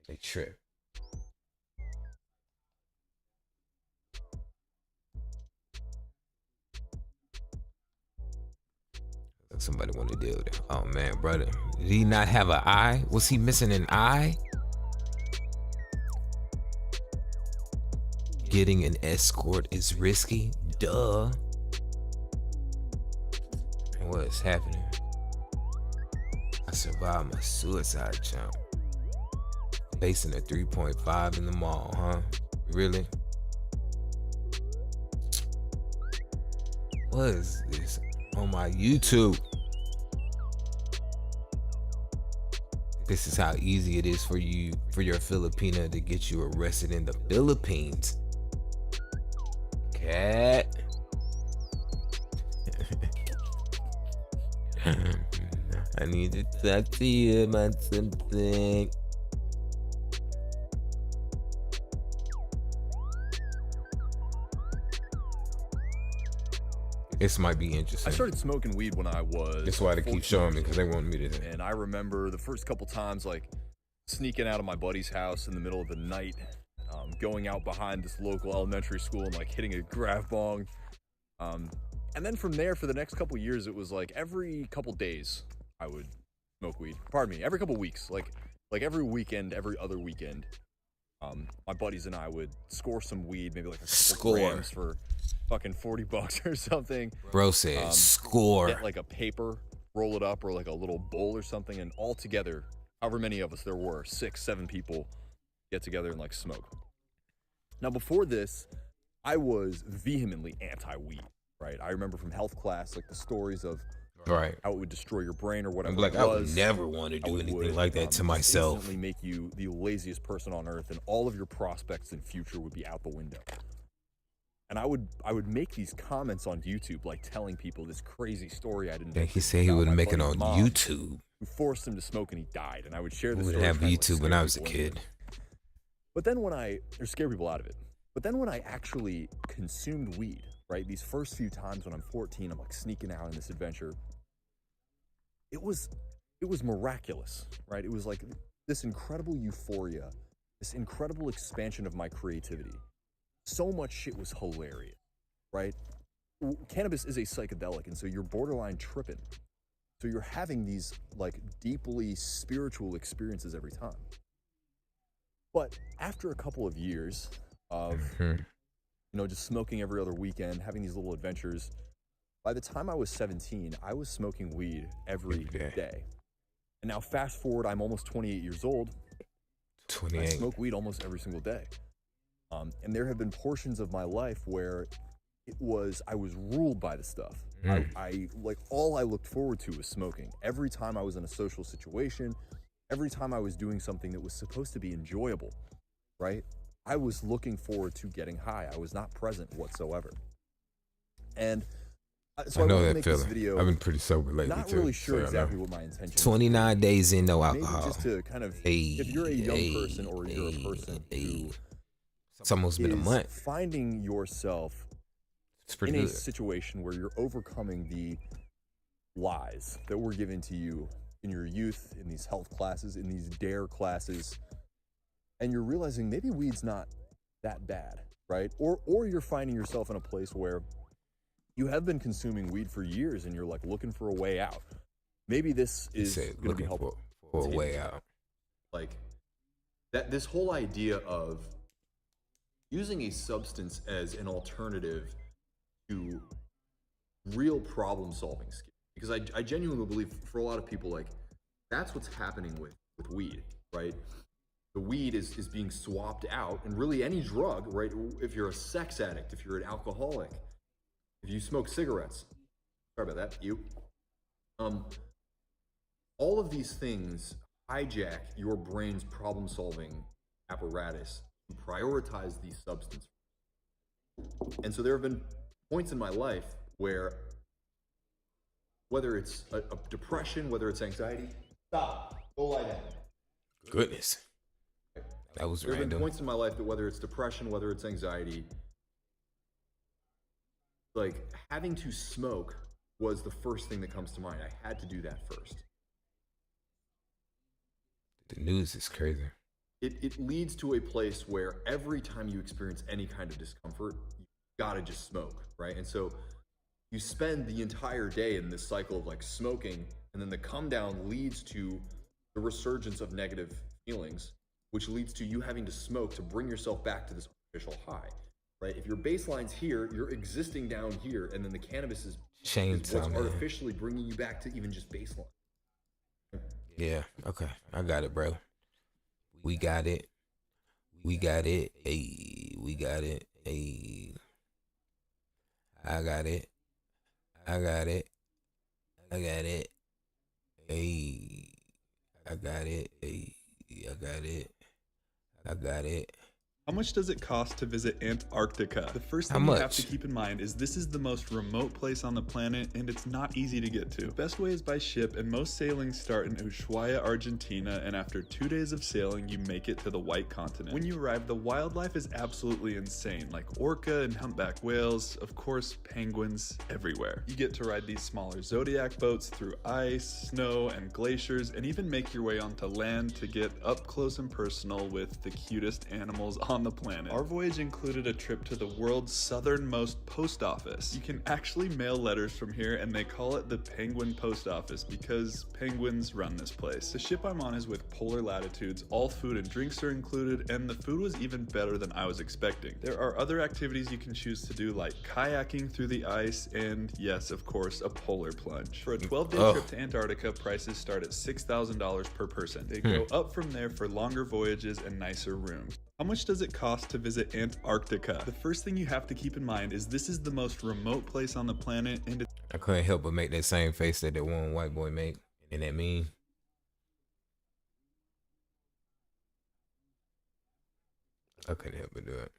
They trip. Somebody want to deal with it. Oh man, brother. Did he not have an eye? Was he missing an eye? Getting an escort is risky. Duh. And what is happening? I survived my suicide jump. Facing a 3.5 in the mall, huh? Really? What is this? On my YouTube. This is how easy it is for your Filipina to get you arrested in the Philippines. Cat. I need to talk to you about something. This might be interesting. I started smoking weed when I was. That's why they keep showing me, because they want me to. And I remember the first couple times, like, sneaking out of my buddy's house in the middle of the night, going out behind this local elementary school and like hitting a grav bong. And then from there, for the next couple years, it was like every couple days I would smoke weed. Pardon me, every couple weeks, like every weekend, every other weekend. My buddies and I would score some weed, maybe like a couple grams for fucking $40 or something. Bro said score. Get like a paper, roll it up, or like a little bowl or something, and all together, however many of us there were, 6, 7 people, get together and like smoke. Now before this, I was vehemently anti-weed, right? I remember from health class, like the stories of right how it would destroy your brain or whatever. Like, it I was. would never want to do anything like that to myself. Instantly make you the laziest person on earth, and all of your prospects and future would be out the window. And I would make these comments on YouTube, like telling people this crazy story I didn't. Yeah, he said he would make it on YouTube. Who forced him to smoke, and he died. And I would share this. We would have YouTube when I was a kid. But then or scare people out of it. But then when I actually consumed weed, right, these first few times when I'm 14, I'm like sneaking out on this adventure, it was miraculous, right? It was like this incredible euphoria, this incredible expansion of my creativity. So much shit was hilarious, right? Cannabis is a psychedelic, and so you're borderline tripping. So you're having these like deeply spiritual experiences every time. But after a couple of years of, just smoking every other weekend, having these little adventures, by the time I was 17, I was smoking weed every day. And now fast forward, I'm almost 28 years old. 28. I smoke weed almost every single day. And there have been portions of my life where I was ruled by the stuff. I all I looked forward to was smoking. Every time I was in a social situation, every time I was doing something that was supposed to be enjoyable, right? I was looking forward to getting high. I was not present whatsoever. And so I know wanted to that make this feeling. video, I've been pretty sober lately not too. really sure so exactly what my intention 29 days in, no Maybe alcohol. just to kind of, if you're a young person or you're a person who it's almost been a is month. finding yourself It's pretty in good. a situation where you're overcoming the lies that were given to you in your youth, in these health classes, in these DARE classes, and you're realizing maybe weed's not that bad, right? Or you're finding yourself in a place where you have been consuming weed for years and you're like looking for a way out. Maybe this is going to be helpful for a way out. Like that, this whole idea of using a substance as an alternative to real problem solving skills. Because I genuinely believe for a lot of people, like that's what's happening with weed, right? The weed is being swapped out, and really any drug, right? If you're a sex addict, if you're an alcoholic, if you smoke cigarettes, sorry about that, all of these things hijack your brain's problem solving apparatus to prioritize these substances. And so there have been points in my life where, whether it's a depression, whether it's anxiety, stop, go lie down. Goodness. That was There have been random. points in my life that whether it's depression, whether it's anxiety, like having to smoke was the first thing that comes to mind. I had to do that first. The news is crazy. It leads to a place where every time you experience any kind of discomfort, you gotta just smoke, right? And so you spend the entire day in this cycle of like smoking, and then the come down leads to the resurgence of negative feelings, which leads to you having to smoke to bring yourself back to this artificial high, right? If your baseline's here, you're existing down here, and then the cannabis is what's artificially bringing you back to even just baseline. Yeah, okay. I got it, bro. We got it. We got it. Hey, we got it. Hey. I got it. I got it. I got it. Hey. I got it. Hey. I got it. I got it. How much does it cost to visit Antarctica? The first thing you have to keep in mind is this is the most remote place on the planet, and it's not easy to get to. The best way is by ship, and most sailings start in Ushuaia, Argentina, and after 2 days of sailing, you make it to the White Continent. When you arrive, the wildlife is absolutely insane, like orca and humpback whales, of course, penguins everywhere. You get to ride these smaller Zodiac boats through ice, snow, and glaciers, and even make your way onto land to get up close and personal with the cutest animals on the planet. Our voyage included a trip to the world's southernmost post office. You can actually mail letters from here, and they call it the Penguin Post Office because penguins run this place. The ship I'm on is with polar latitudes, all food and drinks are included, and the food was even better than I was expecting. There are other activities you can choose to do, like kayaking through the ice, and yes, of course, a polar plunge. For a 12-day trip to Antarctica, prices start at $6,000 per person. They go up from there for longer voyages and nicer rooms. How much does it cost to visit Antarctica? The first thing you have to keep in mind is this is the most remote place on the planet, and I couldn't help but make that same face that one white boy make in that meme. I couldn't help but do it.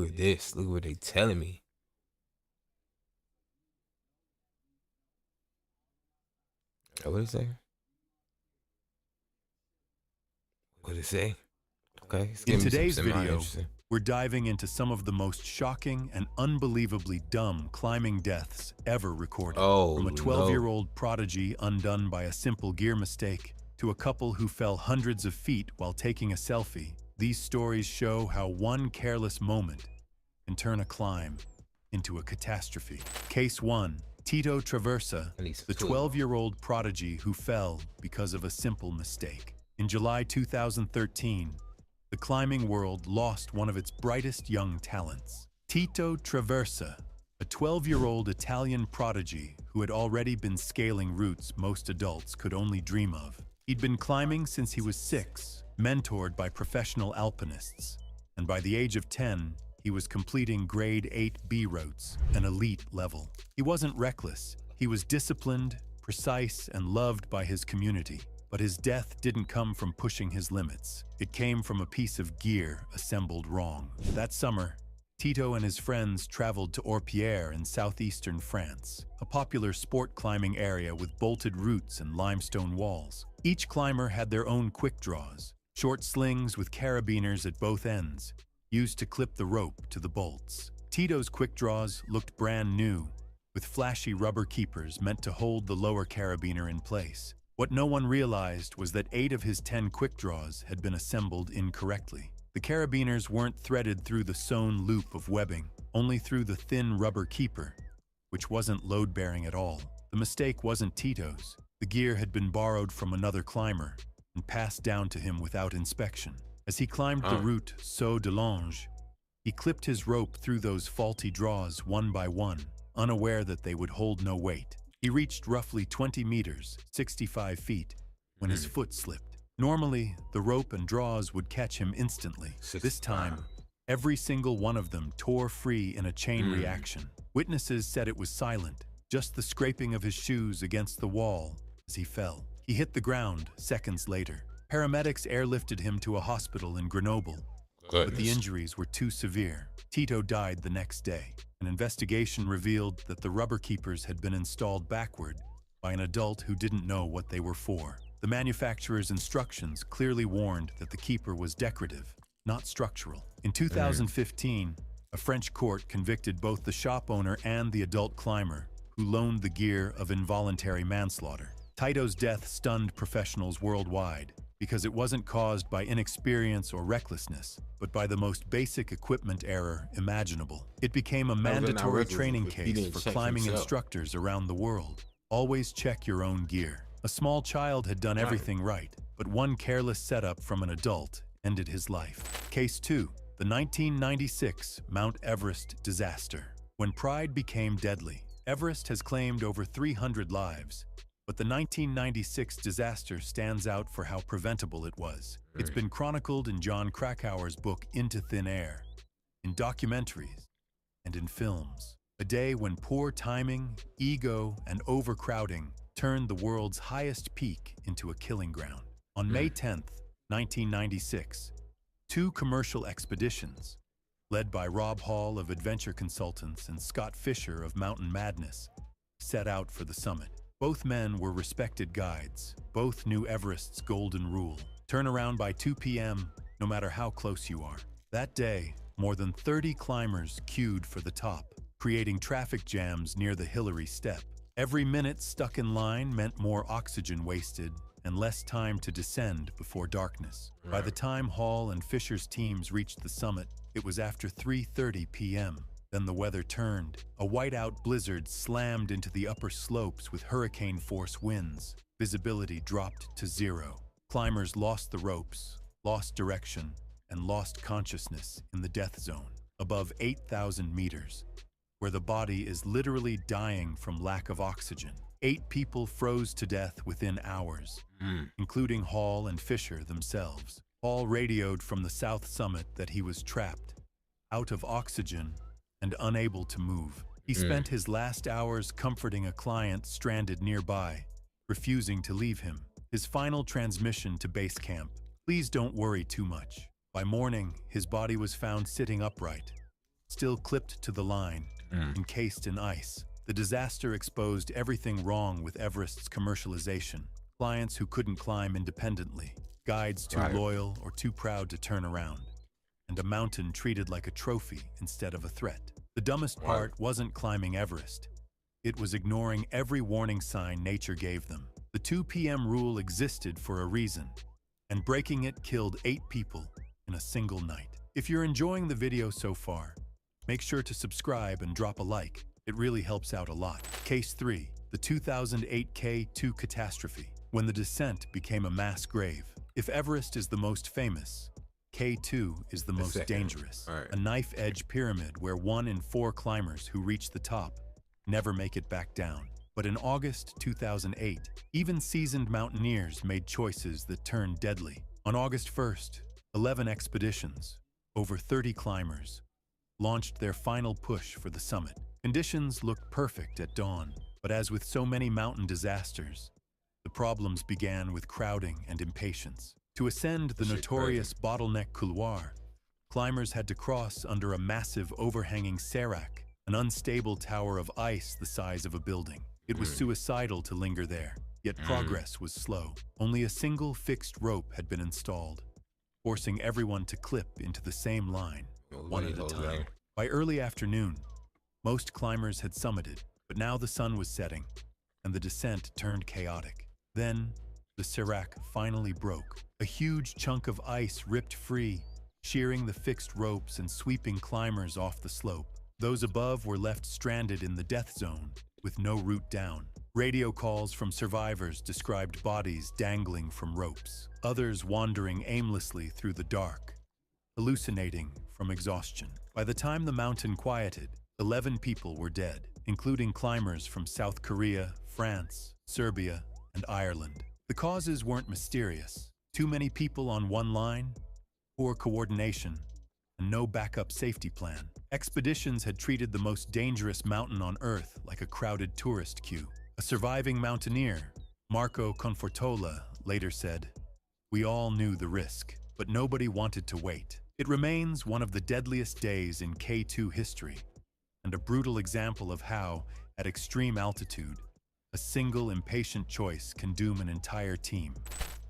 at this. Look what they telling me. What did it say? What did it say? Okay. In today's video, we're diving into some of the most shocking and unbelievably dumb climbing deaths ever recorded. From a 12-year-old prodigy undone by a simple gear mistake to a couple who fell hundreds of feet while taking a selfie. These stories show how one careless moment can turn a climb into a catastrophe. Case 1. Tito Traversa, the 12-year-old prodigy who fell because of a simple mistake. In July 2013, the climbing world lost one of its brightest young talents. Tito Traversa, a 12-year-old Italian prodigy who had already been scaling routes most adults could only dream of. He'd been climbing since he was 6, mentored by professional alpinists, and by the age of 10, he was completing grade 8B routes, an elite level. He wasn't reckless. He was disciplined, precise, and loved by his community. But his death didn't come from pushing his limits. It came from a piece of gear assembled wrong. That summer, Tito and his friends traveled to Orpierre in southeastern France, a popular sport climbing area with bolted routes and limestone walls. Each climber had their own quick draws, short slings with carabiners at both ends, used to clip the rope to the bolts. Tito's quick draws looked brand new, with flashy rubber keepers meant to hold the lower carabiner in place. What no one realized was that 8 of his 10 quick draws had been assembled incorrectly. The carabiners weren't threaded through the sewn loop of webbing, only through the thin rubber keeper, which wasn't load-bearing at all. The mistake wasn't Tito's. The gear had been borrowed from another climber and passed down to him without inspection. As he climbed the route Saut de l'Ange, he clipped his rope through those faulty draws one by one, unaware that they would hold no weight. He reached roughly 20 meters, 65 feet, when his foot slipped. Normally, the rope and draws would catch him instantly. This time, every single one of them tore free in a chain reaction. Witnesses said it was silent, just the scraping of his shoes against the wall as he fell. He hit the ground seconds later. Paramedics airlifted him to a hospital in Grenoble, but the injuries were too severe. Tito died the next day. An investigation revealed that the rubber keepers had been installed backward by an adult who didn't know what they were for. The manufacturer's instructions clearly warned that the keeper was decorative, not structural. In 2015, a French court convicted both the shop owner and the adult climber who loaned the gear of involuntary manslaughter. Tito's death stunned professionals worldwide because it wasn't caused by inexperience or recklessness, but by the most basic equipment error imaginable. It became a mandatory training case for climbing instructors around the world. Always check your own gear. A small child had done everything right, but one careless setup from an adult ended his life. Case 2, the 1996 Mount Everest disaster. When pride became deadly, Everest has claimed over 300 lives, but the 1996 disaster stands out for how preventable it was. It's been chronicled in John Krakauer's book Into Thin Air, in documentaries, and in films. A day when poor timing, ego, and overcrowding turned the world's highest peak into a killing ground. On May 10th, 1996, 2 commercial expeditions, led by Rob Hall of Adventure Consultants and Scott Fisher of Mountain Madness, set out for the summit. Both men were respected guides. Both knew Everest's golden rule: turn around by 2 p.m., no matter how close you are. That day, more than 30 climbers queued for the top, creating traffic jams near the Hillary Step. Every minute stuck in line meant more oxygen wasted and less time to descend before darkness. By the time Hall and Fisher's teams reached the summit, it was after 3:30 p.m. Then the weather turned. A whiteout blizzard slammed into the upper slopes with hurricane-force winds. Visibility dropped to 0. Climbers lost the ropes, lost direction, and lost consciousness in the death zone, above 8,000 meters, where the body is literally dying from lack of oxygen. 8 people froze to death within hours, including Hall and Fisher themselves. Hall radioed from the south summit that he was trapped, out of oxygen, and unable to move. He spent his last hours comforting a client stranded nearby, refusing to leave him. His final transmission to base camp: please don't worry too much. By morning, his body was found sitting upright, still clipped to the line, encased in ice. The disaster exposed everything wrong with Everest's commercialization. Clients who couldn't climb independently, guides too loyal or too proud to turn around, and a mountain treated like a trophy instead of a threat. The dumbest part wasn't climbing Everest. It was ignoring every warning sign nature gave them. The 2 p.m. rule existed for a reason, and breaking it killed 8 people in a single night. If you're enjoying the video so far, make sure to subscribe and drop a like. It really helps out a lot. Case 3, the 2008 K2 catastrophe, when the descent became a mass grave. If Everest is the most famous, K2 is the most dangerous. A knife-edge pyramid where 1 in 4 climbers who reach the top never make it back down. But in August 2008, even seasoned mountaineers made choices that turned deadly. On August 1st, 11 expeditions, over 30 climbers, launched their final push for the summit. Conditions looked perfect at dawn, but as with so many mountain disasters, the problems began with crowding and impatience. To ascend the notorious bottleneck couloir, climbers had to cross under a massive overhanging serac, an unstable tower of ice the size of a building. It was suicidal to linger there, yet progress was slow. Only a single fixed rope had been installed, forcing everyone to clip into the same line, one at a time. By early afternoon, most climbers had summited, but now the sun was setting, and the descent turned chaotic. Then, the serac finally broke. A huge chunk of ice ripped free, shearing the fixed ropes and sweeping climbers off the slope. Those above were left stranded in the death zone, with no route down. Radio calls from survivors described bodies dangling from ropes, others wandering aimlessly through the dark, hallucinating from exhaustion. By the time the mountain quieted, 11 people were dead, including climbers from South Korea, France, Serbia, and Ireland. The causes weren't mysterious. Too many people on one line, poor coordination, and no backup safety plan. Expeditions had treated the most dangerous mountain on Earth like a crowded tourist queue. A surviving mountaineer, Marco Confortola, later said, "We all knew the risk, but nobody wanted to wait." It remains one of the deadliest days in K2 history, and a brutal example of how, at extreme altitude, a single impatient choice can doom an entire team.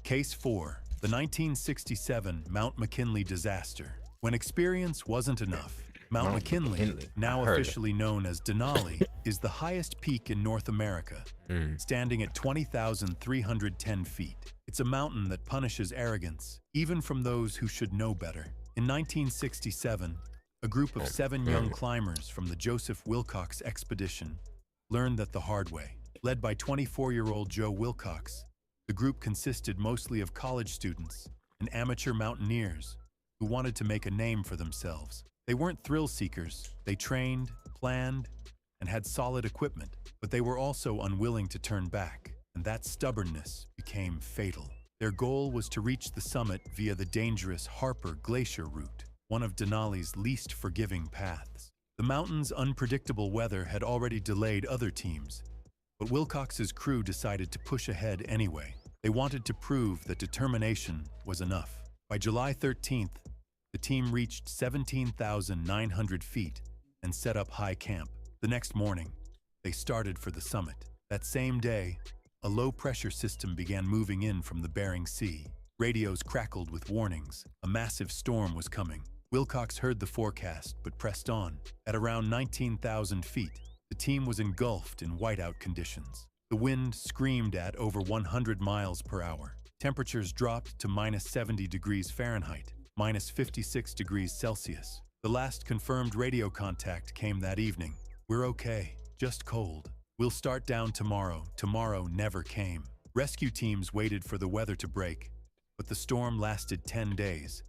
Case 4, the 1967 Mount McKinley disaster. When experience wasn't enough, Mount McKinley, now officially known as Denali, is the highest peak in North America, standing at 20,310 feet. It's a mountain that punishes arrogance, even from those who should know better. In 1967, a group of 7 young climbers from the Joseph Wilcox expedition learned that the hard way. Led by 24-year-old Joe Wilcox, the group consisted mostly of college students and amateur mountaineers who wanted to make a name for themselves. They weren't thrill seekers. They trained, planned, and had solid equipment, but they were also unwilling to turn back, and that stubbornness became fatal. Their goal was to reach the summit via the dangerous Harper Glacier route, one of Denali's least forgiving paths. The mountain's unpredictable weather had already delayed other teams, but Wilcox's crew decided to push ahead anyway. They wanted to prove that determination was enough. By July 13th, the team reached 17,900 feet and set up high camp. The next morning, they started for the summit. That same day, a low-pressure system began moving in from the Bering Sea. Radios crackled with warnings. A massive storm was coming. Wilcox heard the forecast, but pressed on. At around 19,000 feet, the team was engulfed in whiteout conditions. The wind screamed at over 100 miles per hour. Temperatures dropped to minus 70 degrees Fahrenheit, minus 56 degrees Celsius. The last confirmed radio contact came that evening. "We're okay, just cold. We'll start down tomorrow." Tomorrow never came. Rescue teams waited for the weather to break, but the storm lasted 10 days.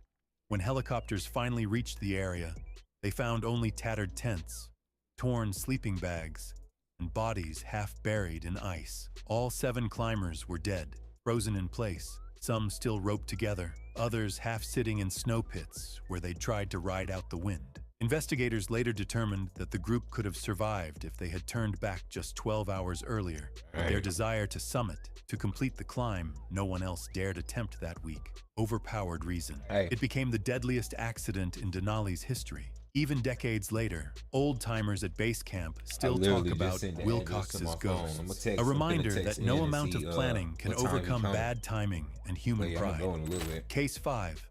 When helicopters finally reached the area, they found only tattered tents, torn sleeping bags, and bodies half buried in ice. All 7 climbers were dead, frozen in place, some still roped together, others half sitting in snow pits where they tried to ride out the wind. Investigators later determined that the group could have survived if they had turned back just 12 hours earlier. But their desire to summit, to complete the climb no one else dared attempt that week, overpowered reason. It became the deadliest accident in Denali's history. Even decades later, old-timers at base camp still talk about Wilcox's ghosts, a reminder that no amount of planning can overcome bad timing and human pride. Case 5,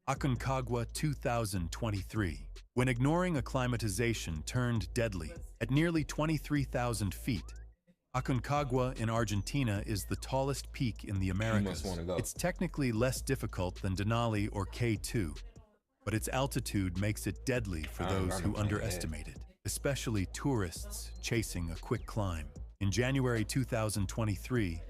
Aconcagua 2023. When ignoring acclimatization turned deadly at nearly 23,000 feet, Aconcagua in Argentina is the tallest peak in the Americas. It's technically less difficult than Denali or K2, but its altitude makes it deadly for those who underestimate it, especially tourists chasing a quick climb. In January 2023,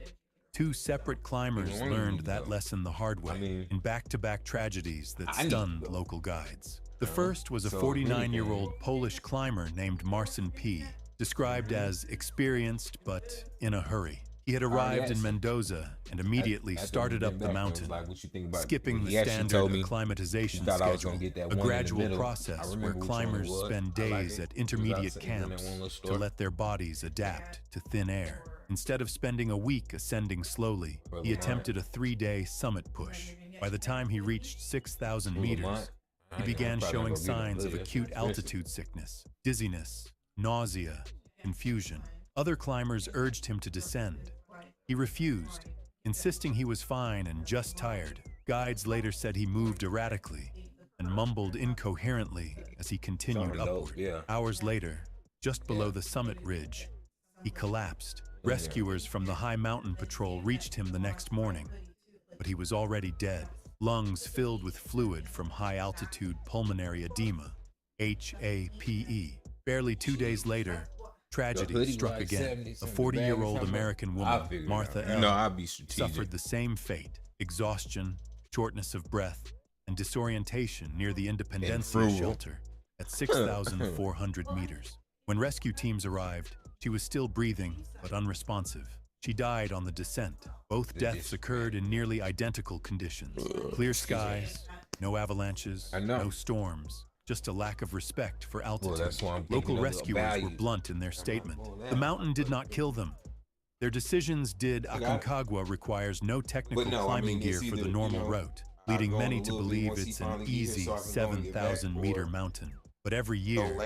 2 separate climbers learned that lesson the hard way in back-to-back tragedies that stunned local guides. The first was a 49-year-old Polish climber named Marcin P., described as experienced but in a hurry. He had arrived in Mendoza and immediately started up the mountain, skipping the standard acclimatization schedule, a gradual process where climbers spend days at intermediate camps to let their bodies adapt to thin air. Instead of spending a week ascending slowly, he attempted a 3-day summit push. By the time he reached 6,000 meters, he began showing signs of acute altitude sickness, dizziness, nausea, confusion. Other climbers urged him to descend. He refused, insisting he was fine and just tired. Guides later said he moved erratically and mumbled incoherently as he continued upward. Hours later, just below the summit ridge, he collapsed. Rescuers from the High Mountain Patrol reached him the next morning, but he was already dead, lungs filled with fluid from high-altitude pulmonary edema, HAPE. Barely 2 days later, tragedy struck again. A 40-year-old American woman, Martha L., suffered the same fate: exhaustion, shortness of breath, and disorientation near the Independencia shelter at 6,400 meters. When rescue teams arrived, she was still breathing but unresponsive. She died on the descent. Both deaths occurred in nearly identical conditions: clear skies, no avalanches, no storms. Just a lack of respect for altitude. Local rescuers were blunt in their statement. The mountain did not kill them. Their decisions did. Aconcagua requires no technical climbing gear for the normal route, leading many to believe it's an easy 7,000-meter mountain. But every year,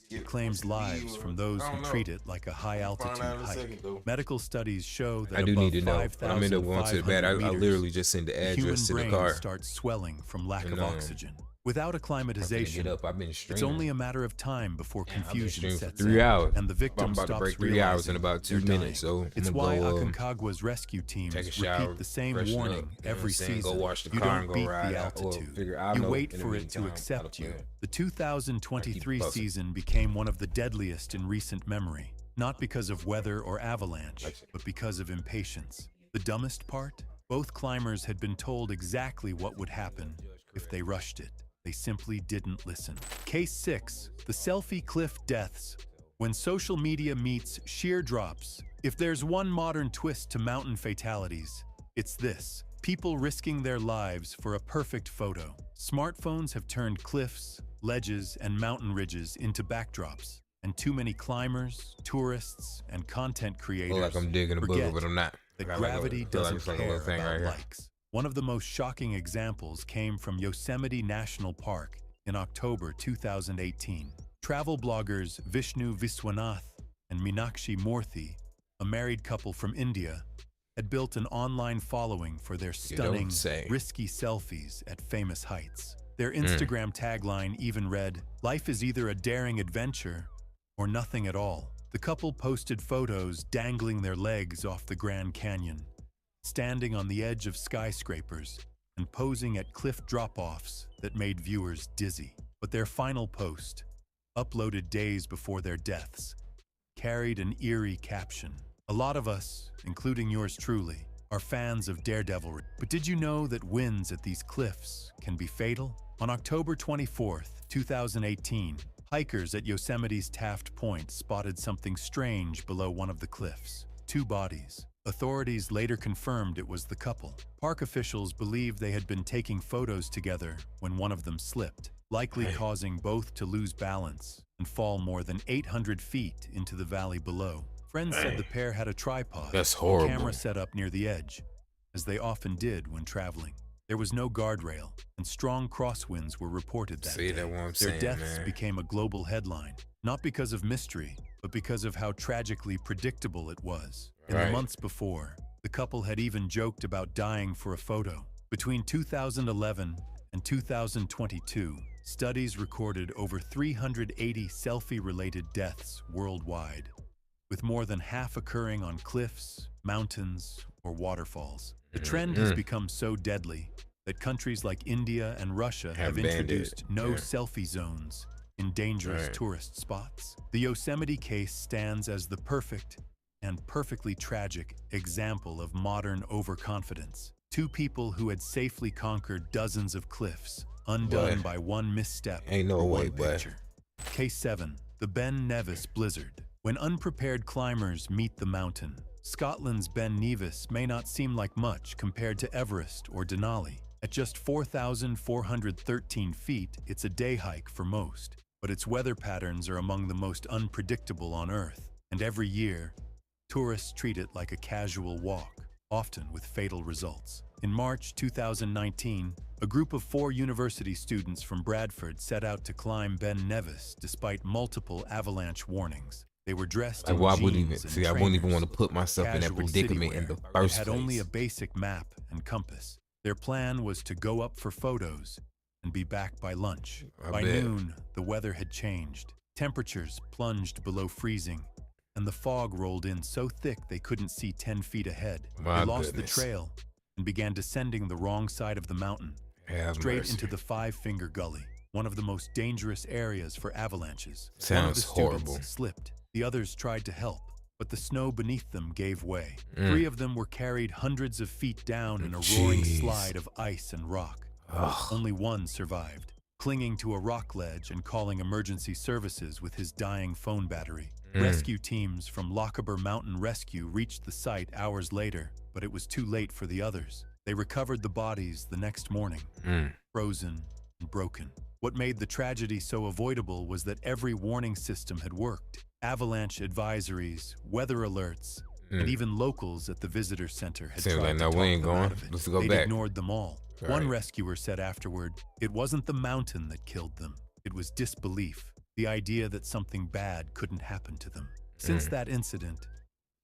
it claims lives from those who treat it like a high-altitude hike. Medical studies show that I do need to know. 5,500 I'm going to the bed. I literally just send the address to the car. Human brain starts swelling from lack of oxygen. Without acclimatization, it's only a matter of time before confusion sets in, and the victim stops break 3 hours in about 2 minutes. So it's why Aconcagua's rescue teams repeat the same warning every season. You don't beat the altitude. You wait for it to accept you. The 2023 season became one of the deadliest in recent memory, not because of weather or avalanche, but because of impatience. The dumbest part? Both climbers had been told exactly what would happen if they rushed it. They simply didn't listen. Case 6, the selfie cliff deaths. When social media meets sheer drops, if there's one modern twist to mountain fatalities, it's this: people risking their lives for a perfect photo. Smartphones have turned cliffs, ledges, and mountain ridges into backdrops, and too many climbers, tourists, and content creators forget that gravity doesn't care about likes. One of the most shocking examples came from Yosemite National Park in October 2018. Travel bloggers Vishnu Viswanath and Meenakshi Murthy, a married couple from India, had built an online following for their stunning, risky selfies at famous heights. Their Instagram tagline even read, "Life is either a daring adventure or nothing at all." The couple posted photos dangling their legs off the Grand Canyon, standing on the edge of skyscrapers, and posing at cliff drop-offs that made viewers dizzy. But their final post, uploaded days before their deaths, carried an eerie caption. A lot of us, including yours truly, are fans of daredevilry. But did you know that winds at these cliffs can be fatal? On October 24th, 2018, hikers at Yosemite's Taft Point spotted something strange below one of the cliffs: 2 bodies. Authorities later confirmed it was the couple. Park officials believed they had been taking photos together when one of them slipped, likely causing both to lose balance and fall more than 800 feet into the valley below. Friends said the pair had a tripod, That's horrible. camera set up near the edge, as they often did when traveling. There was no guardrail, and strong crosswinds were reported that day. That's what I'm Their saying, deaths man. became a global headline, not because of mystery, but because of how tragically predictable it was. In the months before, the couple had even joked about dying for a photo. Between 2011 and 2022, studies recorded over 380 selfie-related deaths worldwide, with more than half occurring on cliffs, mountains, or waterfalls. The trend has become so deadly that countries like India and Russia have introduced no selfie zones in dangerous tourist spots. The Yosemite case stands as the perfect and perfectly tragic example of modern overconfidence. Two people who had safely conquered dozens of cliffs, undone by one misstep. Ain't no way, but. Case 7, the Ben Nevis blizzard. When unprepared climbers meet the mountain, Scotland's Ben Nevis may not seem like much compared to Everest or Denali. At just 4,413 feet, it's a day hike for most, but its weather patterns are among the most unpredictable on Earth, and every year, tourists treat it like a casual walk, often with fatal results. In March 2019, a group of 4 university students from Bradford set out to climb Ben Nevis despite multiple avalanche warnings. They were dressed in I jeans wouldn't even and see. I wouldn't even want to trainers, put myself in that casual predicament city in the wear. first They had place. only a basic map and compass. Their plan was to go up for photos and be back by lunch. By noon, the weather had changed. Temperatures plunged below freezing, and the fog rolled in so thick they couldn't see 10 feet ahead. They lost the trail and began descending the wrong side of the mountain, straight into the Five-Finger Gully, one of the most dangerous areas for avalanches. One of the students slipped. The others tried to help, but the snow beneath them gave way. 3 of them were carried hundreds of feet down in a roaring slide of ice and rock. Only one survived, clinging to a rock ledge and calling emergency services with his dying phone battery. Rescue teams from Lochaber Mountain Rescue reached the site hours later, but it was too late for the others. They recovered the bodies the next morning, frozen and broken. What made the tragedy so avoidable was that every warning system had worked. Avalanche advisories, weather alerts, and even locals at the visitor center had tried to talk them out of it. Let's go They'd back. ignored them all. One rescuer said afterward, "It wasn't the mountain that killed them. It was disbelief, the idea that something bad couldn't happen to them." Since that incident,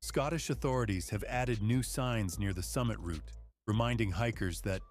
Scottish authorities have added new signs near the summit route, reminding hikers that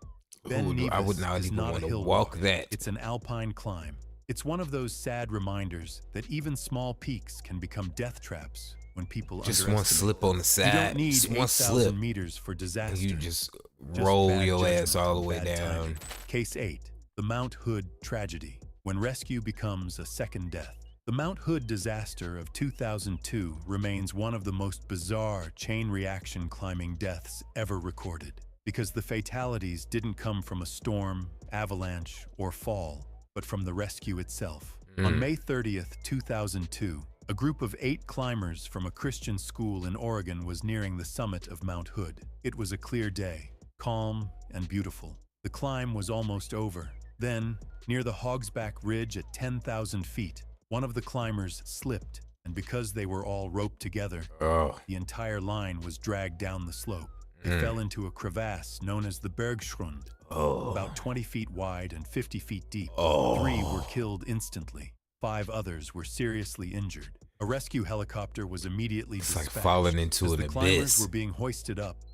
Ben Nevis I would not is even not want a to hill walk walk. that. It's an alpine climb. It's one of those sad reminders that even small peaks can become death traps when people Just underestimate one slip them. on the side, You don't need just one 8,000 slip, meters for disaster. and you just roll bad your judgment ass all the and way bad down. timing. Case 8, the Mount Hood tragedy, when rescue becomes a second death. The Mount Hood disaster of 2002 remains one of the most bizarre chain reaction climbing deaths ever recorded, because the fatalities didn't come from a storm, avalanche, or fall, but from the rescue itself. On May 30th, 2002, a group of 8 climbers from a Christian school in Oregon was nearing the summit of Mount Hood. It was a clear day, calm and beautiful. The climb was almost over. Then, near the Hogsback Ridge at 10,000 feet, one of the climbers slipped, and because they were all roped together, the entire line was dragged down the slope. They fell into a crevasse known as the Bergschrund, about 20 feet wide and 50 feet deep. 3 were killed instantly. 5 others were seriously injured. A rescue helicopter was immediately dispatched. like falling into As an the climbers abyss. were being hoisted up,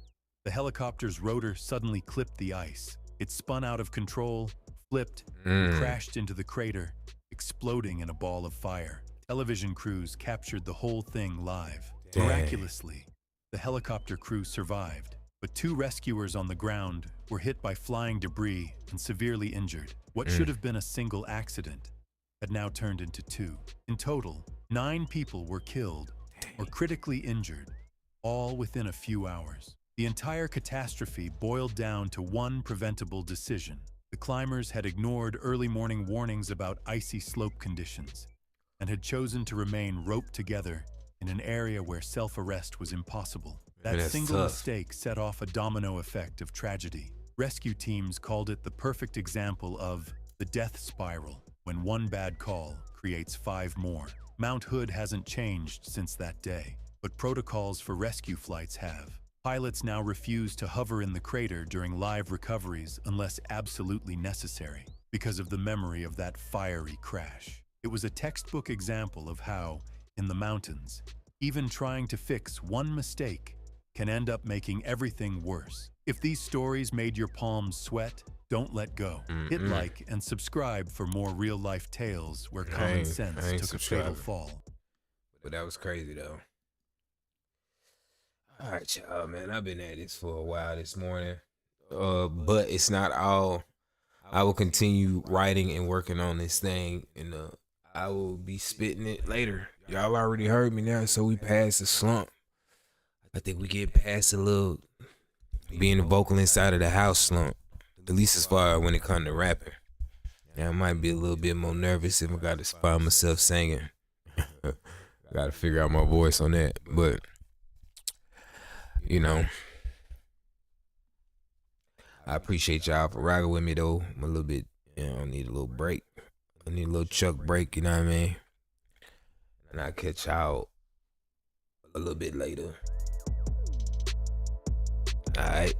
the helicopter's rotor suddenly clipped the ice. It spun out of control, flipped, and crashed into the crater, exploding in a ball of fire. Television crews captured the whole thing live. Dang. Miraculously, the helicopter crew survived, but 2 rescuers on the ground were hit by flying debris and severely injured. What should have been a single accident had now turned into 2. In total, 9 people were killed or critically injured, all within a few hours. The entire catastrophe boiled down to one preventable decision. The climbers had ignored early morning warnings about icy slope conditions and had chosen to remain roped together in an area where self-arrest was impossible. That That's single tough. mistake set off a domino effect of tragedy. Rescue teams called it the perfect example of the death spiral, when one bad call creates 5 more. Mount Hood hasn't changed since that day, but protocols for rescue flights have. Pilots now refuse to hover in the crater during live recoveries unless absolutely necessary because of the memory of that fiery crash. It was a textbook example of how, in the mountains, even trying to fix one mistake can end up making everything worse. If these stories made your palms sweat, don't let go. Hit like and subscribe for more real-life tales where common sense took a fatal fall. But that was crazy, though. All right, y'all, man. I've been at this for a while this morning. But it's not all. I will continue writing and working on this thing, and I will be spitting it later. Y'all already heard me now, so we passed the slump. I think we get past a little being the vocal inside of the house slump, at least as far when it comes to rapping. Now, I might be a little bit more nervous if I got to find myself singing. Got to figure out my voice on that, but you know, I appreciate y'all for rocking with me, though. I'm a little bit, I need a little break. I need a little Chuck break, you know what I mean? And I'll catch y'all a little bit later. All right.